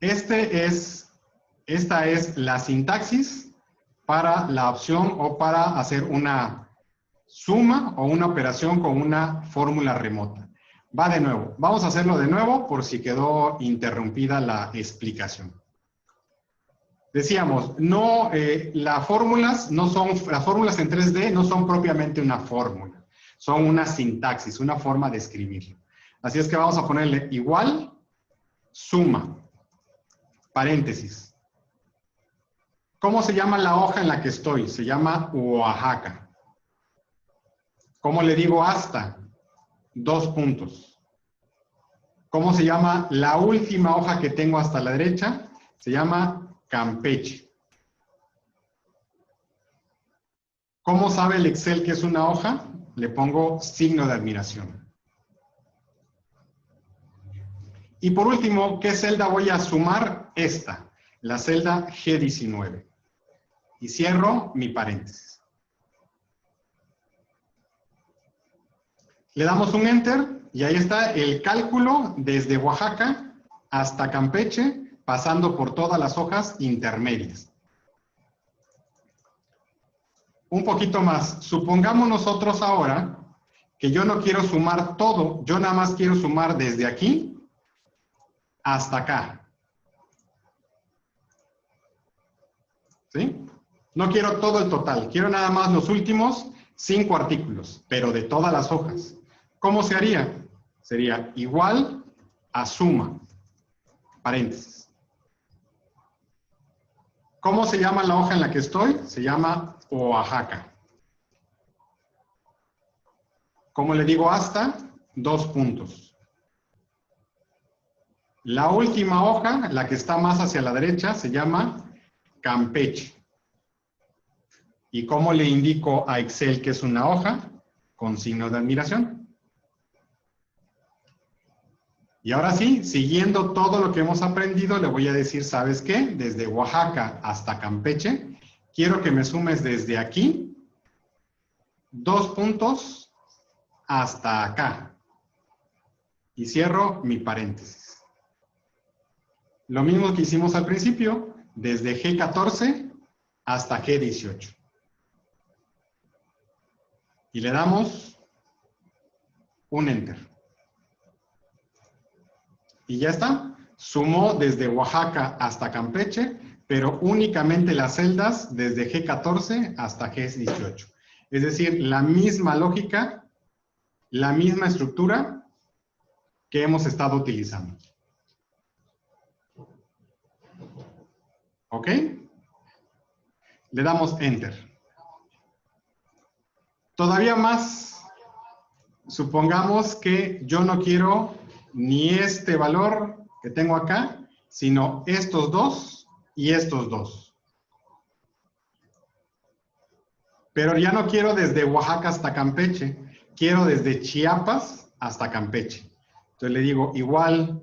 Esta es la sintaxis para la opción o para hacer una suma o una operación con una fórmula remota. Va de nuevo. Vamos a hacerlo de nuevo por si quedó interrumpida la explicación. Decíamos, no, las fórmulas en 3D no son propiamente una fórmula, son una sintaxis, una forma de escribirlo. Así es que vamos a ponerle igual, suma, paréntesis. ¿Cómo se llama la hoja en la que estoy? Se llama Oaxaca. ¿Cómo le digo hasta? 2 puntos. ¿Cómo se llama la última hoja que tengo hasta la derecha? Se llama Campeche. ¿Cómo sabe el Excel que es una hoja? Le pongo signo de admiración. Y por último, ¿qué celda voy a sumar? Esta, la celda G19. Y cierro mi paréntesis. Le damos un Enter y ahí está el cálculo desde Oaxaca hasta Campeche, pasando por todas las hojas intermedias. Un poquito más. Supongamos nosotros ahora que yo no quiero sumar todo, yo nada más quiero sumar desde aquí hasta acá. ¿Sí? No quiero todo el total, quiero nada más los últimos 5 artículos, pero de todas las hojas. ¿Cómo se haría? Sería igual a suma, paréntesis. ¿Cómo se llama la hoja en la que estoy? Se llama Oaxaca. ¿Cómo le digo hasta? 2 puntos. La última hoja, la que está más hacia la derecha, se llama Campeche. ¿Y cómo le indico a Excel que es una hoja? Con signo de admiración. Y ahora sí, siguiendo todo lo que hemos aprendido, le voy a decir, ¿sabes qué? Desde Oaxaca hasta Campeche, quiero que me sumes desde aquí 2 puntos hasta acá. Y cierro mi paréntesis. Lo mismo que hicimos al principio, desde G14 hasta G18. Y le damos un Enter. Y ya está. Sumó desde Oaxaca hasta Campeche, pero únicamente las celdas desde G14 hasta G18. Es decir, la misma lógica, la misma estructura que hemos estado utilizando. ¿Ok? Le damos Enter. Todavía más, supongamos que yo no quiero ni este valor que tengo acá, sino estos dos y estos dos. Pero ya no quiero desde Oaxaca hasta Campeche, quiero desde Chiapas hasta Campeche. Entonces le digo igual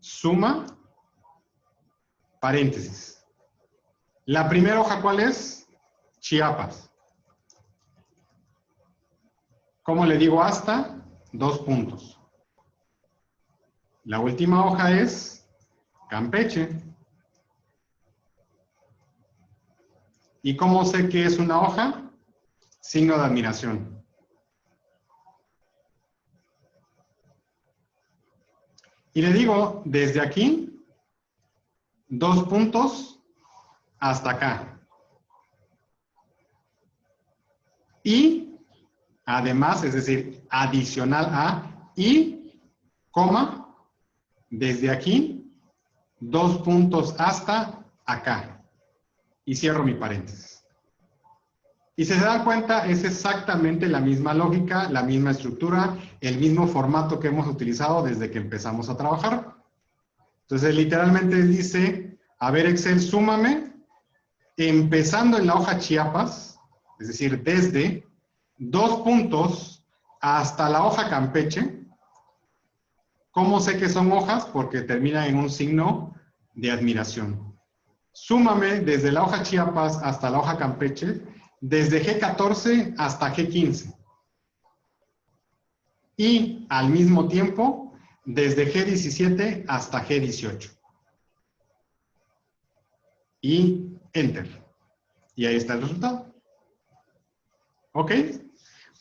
suma, paréntesis. La primera hoja, ¿cuál es? Chiapas. ¿Cómo le digo hasta? 2 puntos. La última hoja es Campeche. ¿Y cómo sé que es una hoja? Signo de admiración. Y le digo, desde aquí, 2 puntos hasta acá. Y, además, es decir, adicional a, y, coma, desde aquí, 2 puntos hasta acá. Y cierro mi paréntesis. Y si se dan cuenta, es exactamente la misma lógica, la misma estructura, el mismo formato que hemos utilizado desde que empezamos a trabajar. Entonces, literalmente dice, a ver, Excel, súmame, empezando en la hoja Chiapas, es decir, desde 2 puntos hasta la hoja Campeche. ¿Cómo sé que son hojas? Porque termina en un signo de admiración. Súmame desde la hoja Chiapas hasta la hoja Campeche, desde G14 hasta G15. Y al mismo tiempo, desde G17 hasta G18. Y Enter. Y ahí está el resultado. ¿Ok?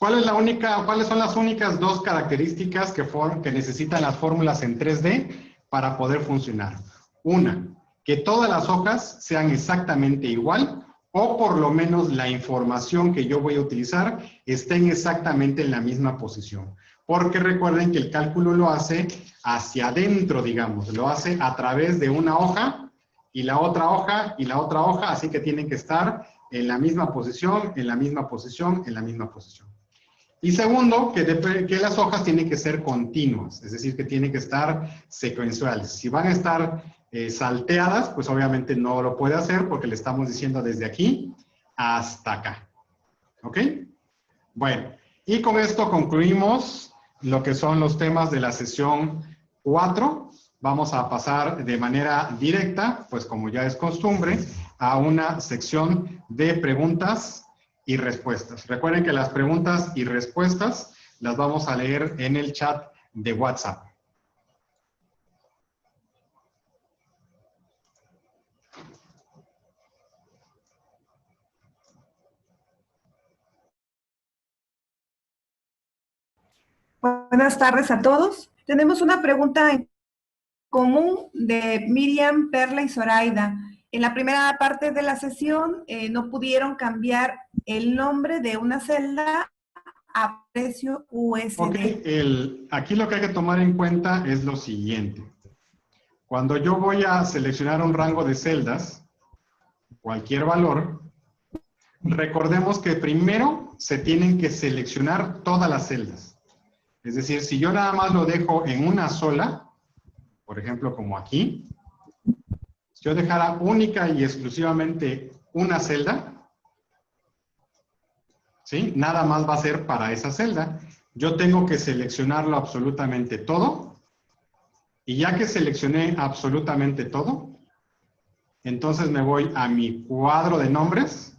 ¿Cuáles son las únicas dos características que necesitan las fórmulas en 3D para poder funcionar? Una, que todas las hojas sean exactamente igual o por lo menos la información que yo voy a utilizar estén exactamente en la misma posición. Porque recuerden que el cálculo lo hace hacia adentro, digamos, lo hace a través de una hoja y la otra hoja y la otra hoja, así que tienen que estar en la misma posición, en la misma posición, en la misma posición. Y segundo, que las hojas tienen que ser continuas, es decir, que tienen que estar secuenciales. Si van a estar salteadas, pues obviamente no lo puede hacer porque le estamos diciendo desde aquí hasta acá. ¿Ok? Bueno, y con esto concluimos lo que son los temas de la sesión 4. Vamos a pasar de manera directa, pues como ya es costumbre, a una sección de preguntas y respuestas. Recuerden que las preguntas y respuestas las vamos a leer en el chat de WhatsApp. Buenas tardes a todos. Tenemos una pregunta en común de Miriam, Perla y Zoraida. En la primera parte de la sesión no pudieron cambiar el nombre de una celda a precio USD. Ok, aquí lo que hay que tomar en cuenta es lo siguiente. Cuando yo voy a seleccionar un rango de celdas, cualquier valor, recordemos que primero se tienen que seleccionar todas las celdas. Es decir, si yo nada más lo dejo en una sola, por ejemplo, como aquí, si yo dejara única y exclusivamente una celda, ¿sí? Nada más va a ser para esa celda. Yo tengo que seleccionarlo absolutamente todo. Y ya que seleccioné absolutamente todo, entonces me voy a mi cuadro de nombres.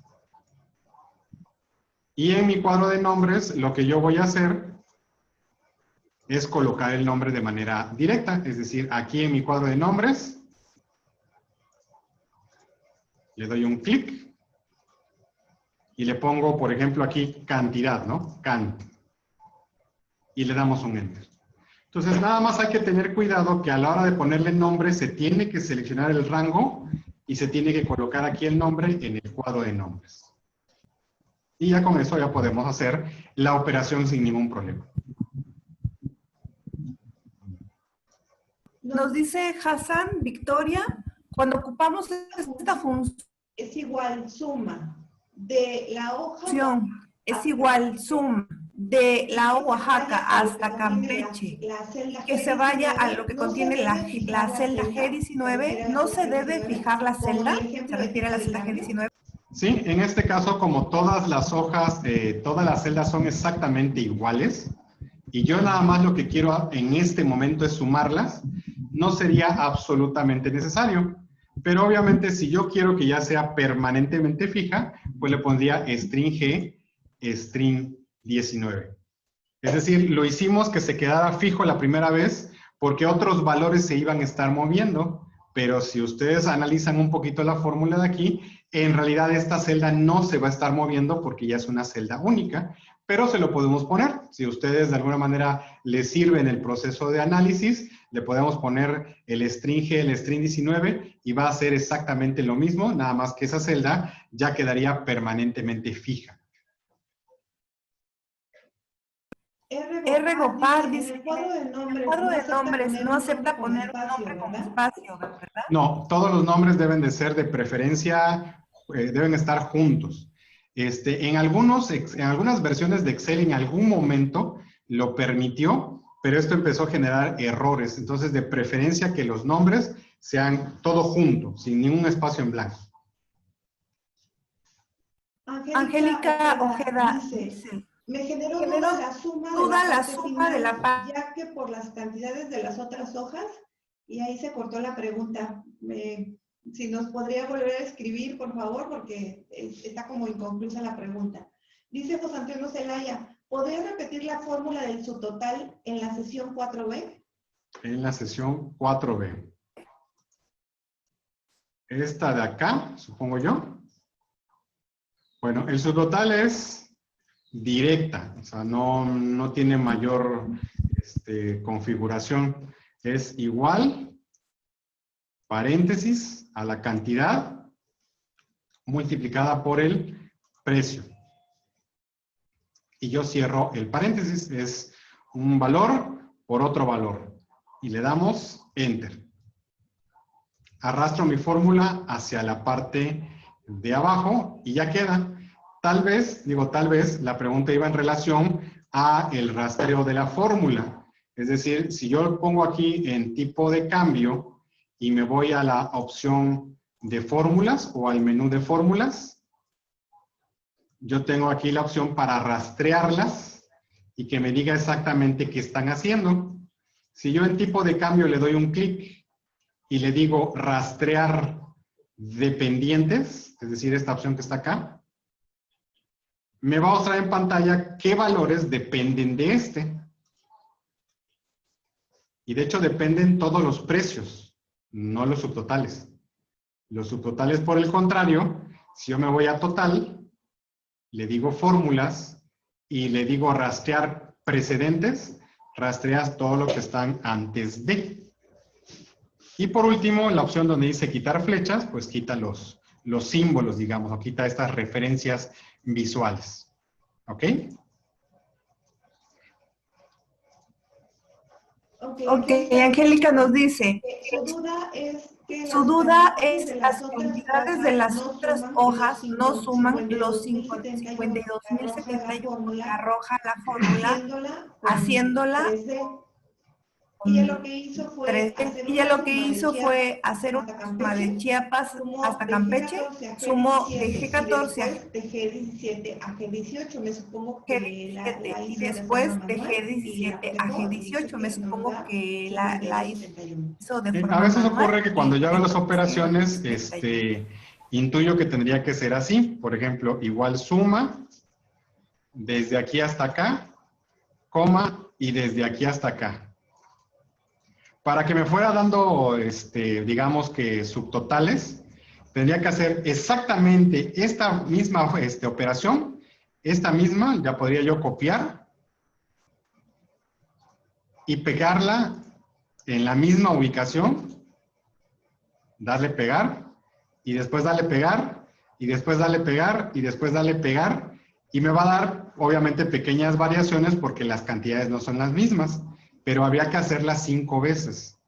Y en mi cuadro de nombres, lo que yo voy a hacer es colocar el nombre de manera directa. Es decir, aquí en mi cuadro de nombres, le doy un clic y le pongo, por ejemplo, aquí cantidad, ¿no? Cant. Y le damos un enter. Entonces, nada más hay que tener cuidado que a la hora de ponerle nombre se tiene que seleccionar el rango y se tiene que colocar aquí el nombre en el cuadro de nombres. Y ya con eso ya podemos hacer la operación sin ningún problema. Nos dice Hassan, Victoria, cuando ocupamos esta función, es igual suma de la hoja es igual suma de la Oaxaca hasta Campeche, que se vaya a lo que contiene la celda G19, ¿no se debe fijar la celda? ¿Se refiere a la celda G19? Sí, en este caso, como todas las hojas, todas las celdas son exactamente iguales, y yo nada más lo que quiero en este momento es sumarlas, no sería absolutamente necesario. Pero obviamente si yo quiero que ya sea permanentemente fija, pues le pondría string G, string 19. Es decir, lo hicimos que se quedara fijo la primera vez porque otros valores se iban a estar moviendo, pero si ustedes analizan un poquito la fórmula de aquí, en realidad esta celda no se va a estar moviendo porque ya es una celda única, pero se lo podemos poner. Si ustedes de alguna manera les sirve en el proceso de análisis, le podemos poner el string G, el string 19 y va a ser exactamente lo mismo, nada más que esa celda ya quedaría permanentemente fija. R. Gopar dice que el cuadro de nombres no acepta poner un nombre con espacio, ¿verdad? No, todos los nombres deben de ser de preferencia, deben estar juntos. En algunas versiones de Excel en algún momento lo permitió, pero esto empezó a generar errores. Entonces, de preferencia que los nombres sean todo junto, sin ningún espacio en blanco. Angélica Ojeda dice, me generó duda la suma de la parte final, ya que por las cantidades de las otras hojas, y ahí se cortó la pregunta. Si nos podría volver a escribir, por favor, porque está como inconclusa la pregunta. Dice José Antonio Zelaya, ¿podría repetir la fórmula del subtotal en la sesión 4B? En la sesión 4B. Esta de acá, supongo yo. Bueno, el subtotal es directa, o sea, no tiene mayor configuración. Es igual, paréntesis, a la cantidad multiplicada por el precio. Y yo cierro el paréntesis, es un valor por otro valor. Y le damos Enter. Arrastro mi fórmula hacia la parte de abajo y ya queda. Tal vez, la pregunta iba en relación a el rastreo de la fórmula. Es decir, si yo pongo aquí en tipo de cambio y me voy a la opción de fórmulas o al menú de fórmulas, yo tengo aquí la opción para rastrearlas y que me diga exactamente qué están haciendo. Si yo en tipo de cambio le doy un clic y le digo rastrear dependientes, es decir, esta opción que está acá, me va a mostrar en pantalla qué valores dependen de este. Y de hecho dependen todos los precios, no los subtotales. Los subtotales, por el contrario, si yo me voy a total, le digo fórmulas y le digo rastrear precedentes, rastreas todo lo que están antes de. Y por último, la opción donde dice quitar flechas, pues quita los símbolos, digamos, o quita estas referencias visuales. ¿Ok? Ok, Angélica nos dice, su duda es que las cantidades de las otras hojas no suman los 52.071 que arroja la fórmula, haciéndola y ella lo que hizo fue hacer una suma de Chiapas hasta Campeche, sumó de G14 a de G17 a G18, me supongo que G17 y después de G17 a G18, me supongo que la hizo de forma A veces manual. ocurre que cuando yo hago las operaciones, intuyo que tendría que ser así. Por ejemplo, igual suma, desde aquí hasta acá, coma, y desde aquí hasta acá. Para que me fuera dando, digamos que subtotales, tendría que hacer exactamente esta misma operación, esta misma, ya podría yo copiar y pegarla en la misma ubicación, darle pegar, y después darle pegar, y después darle pegar, y después darle pegar, y me va a dar, obviamente, pequeñas variaciones porque las cantidades no son las mismas, pero habría que hacerlas 5 veces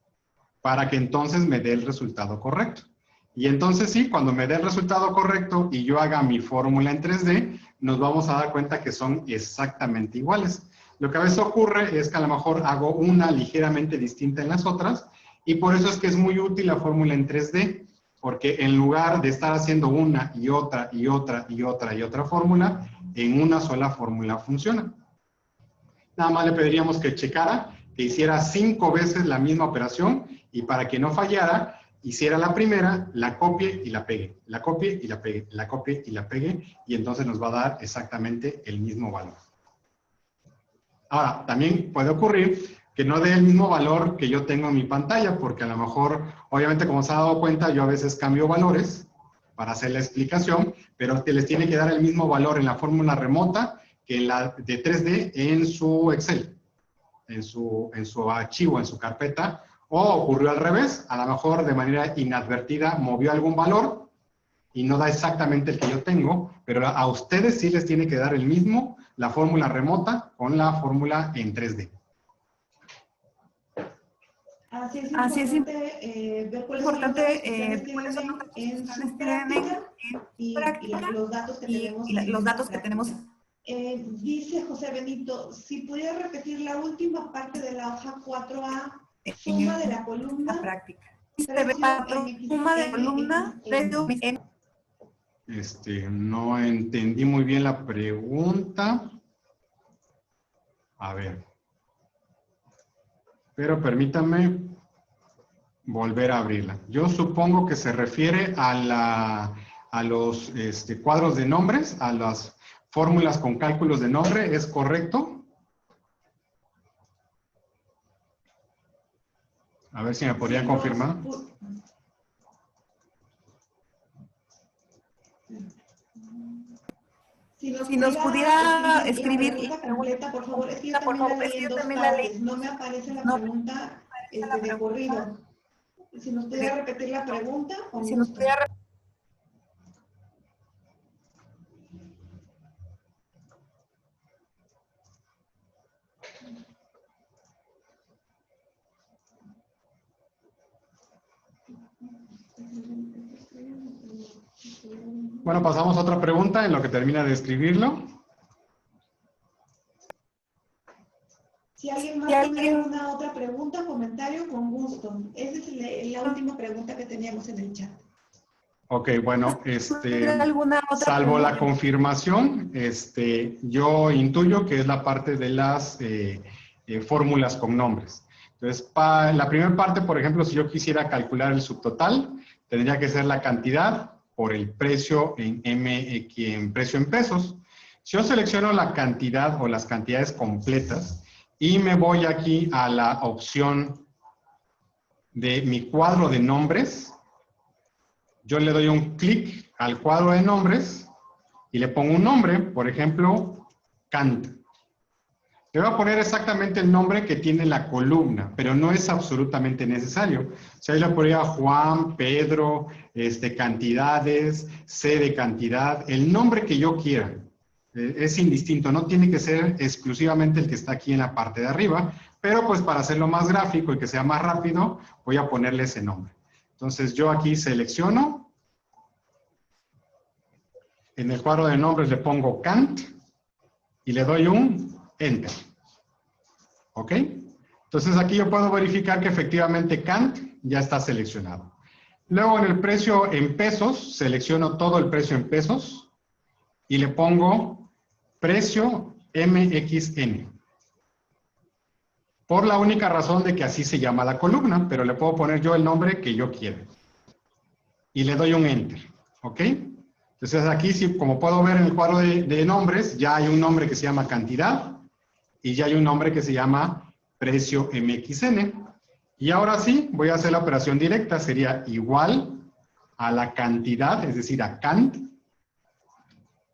para que entonces me dé el resultado correcto. Y entonces sí, cuando me dé el resultado correcto y yo haga mi fórmula en 3D, nos vamos a dar cuenta que son exactamente iguales. Lo que a veces ocurre es que a lo mejor hago una ligeramente distinta en las otras, y por eso es que es muy útil la fórmula en 3D, porque en lugar de estar haciendo una y otra y otra y otra y otra fórmula, en una sola fórmula funciona. Nada más le pediríamos que checara, que hiciera 5 veces la misma operación, y para que no fallara, hiciera la primera, la copie y la pegue, la copie y la pegue, la copie y la pegue, y entonces nos va a dar exactamente el mismo valor. Ahora, también puede ocurrir que no dé el mismo valor que yo tengo en mi pantalla, porque a lo mejor, obviamente, como se ha dado cuenta, yo a veces cambio valores para hacer la explicación, pero les tiene que dar el mismo valor en la fórmula remota que en la de 3D en su Excel, en su archivo, en su carpeta, o ocurrió al revés, a lo mejor de manera inadvertida movió algún valor y no da exactamente el que yo tengo, pero a ustedes sí les tiene que dar el mismo, la fórmula remota con la fórmula en 3D. Así es importante ver cuáles son los datos que ustedes tienen en práctica y los datos que tenemos. Dice José Benito, si pudiera repetir la última parte de la hoja 4A, suma de la columna, suma de columna, precio en... No entendí muy bien la pregunta. A ver. Pero permítanme volver a abrirla. Yo supongo que se refiere a los cuadros de nombres, a las fórmulas con cálculos de nombre, ¿es correcto? A ver si me podría confirmar. Si nos pudiera escribir la pregunta completa, por favor. Es que yo también la leí en 2 partes. No me aparece la pregunta de corrido. Si nos pudiera repetir la pregunta, con gusto. Bueno, pasamos a otra pregunta en lo que termina de escribirlo. Si alguien más tiene alguna otra pregunta, comentario, con gusto. Esa es la última pregunta que teníamos en el chat. Ok, bueno, salvo la confirmación, yo intuyo que es la parte de las fórmulas con nombres. Entonces, la primera parte, por ejemplo, si yo quisiera calcular el subtotal, tendría que ser la cantidad por el precio en precio en pesos. Si yo selecciono la cantidad o las cantidades completas y me voy aquí a la opción de mi cuadro de nombres, yo le doy un clic al cuadro de nombres y le pongo un nombre, por ejemplo, Kant. Le voy a poner exactamente el nombre que tiene la columna, pero no es absolutamente necesario. O sea, yo le pondría Juan, Pedro, cantidades, C de cantidad, el nombre que yo quiera. Es indistinto, no tiene que ser exclusivamente el que está aquí en la parte de arriba, pero pues para hacerlo más gráfico y que sea más rápido, voy a ponerle ese nombre. Entonces yo aquí selecciono, en el cuadro de nombres le pongo Kant y le doy un Enter. ¿Ok? Entonces aquí yo puedo verificar que efectivamente Kant ya está seleccionado. Luego en el precio en pesos, selecciono todo el precio en pesos y le pongo precio MXN. Por la única razón de que así se llama la columna, pero le puedo poner yo el nombre que yo quiera. Y le doy un Enter. ¿Ok? Entonces aquí, como puedo ver en el cuadro de nombres, ya hay un nombre que se llama cantidad y ya hay un nombre que se llama precio MXN. Y ahora sí, voy a hacer la operación directa. Sería igual a la cantidad, es decir, a Kant,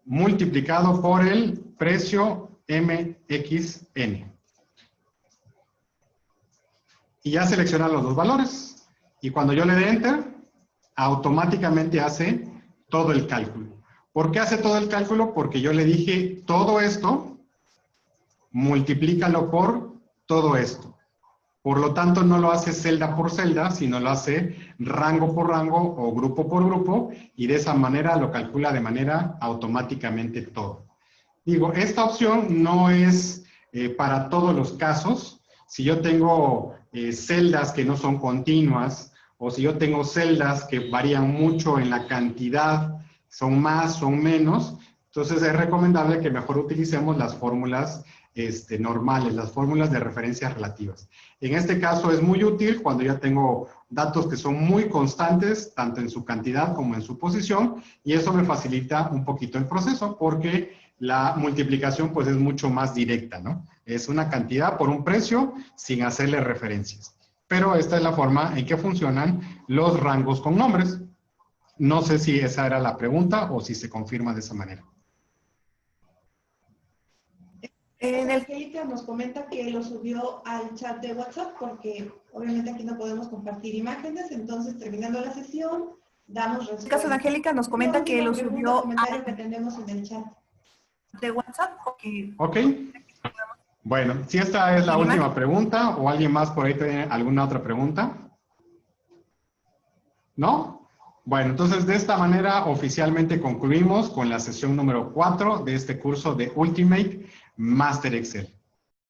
multiplicado por el precio MXN. Y ya selecciona los dos valores. Y cuando yo le dé Enter, automáticamente hace todo el cálculo. ¿Por qué hace todo el cálculo? Porque yo le dije todo esto, multiplícalo por todo esto. Por lo tanto, no lo hace celda por celda, sino lo hace rango por rango o grupo por grupo, y de esa manera lo calcula de manera automáticamente todo. Digo, esta opción no es para todos los casos. Si yo tengo celdas que no son continuas, o si yo tengo celdas que varían mucho en la cantidad, son más, son menos, entonces es recomendable que mejor utilicemos las fórmulas normales, las fórmulas de referencias relativas. En este caso es muy útil cuando ya tengo datos que son muy constantes, tanto en su cantidad como en su posición, y eso me facilita un poquito el proceso, porque la multiplicación pues es mucho más directa, ¿no? Es una cantidad por un precio sin hacerle referencias. Pero esta es la forma en que funcionan los rangos con nombres. No sé si esa era la pregunta o si se confirma de esa manera. Angélica nos comenta que lo subió al chat de WhatsApp porque obviamente aquí no podemos compartir imágenes, entonces terminando la sesión damos respuesta. En el caso de Angélica nos comenta que lo subió al que tenemos en el chat de WhatsApp. Ok. Bueno, si esta es la última pregunta o alguien más por ahí tiene alguna otra pregunta. ¿No? Bueno, entonces de esta manera oficialmente concluimos con la sesión número 4 de este curso de Ultimate Master Excel.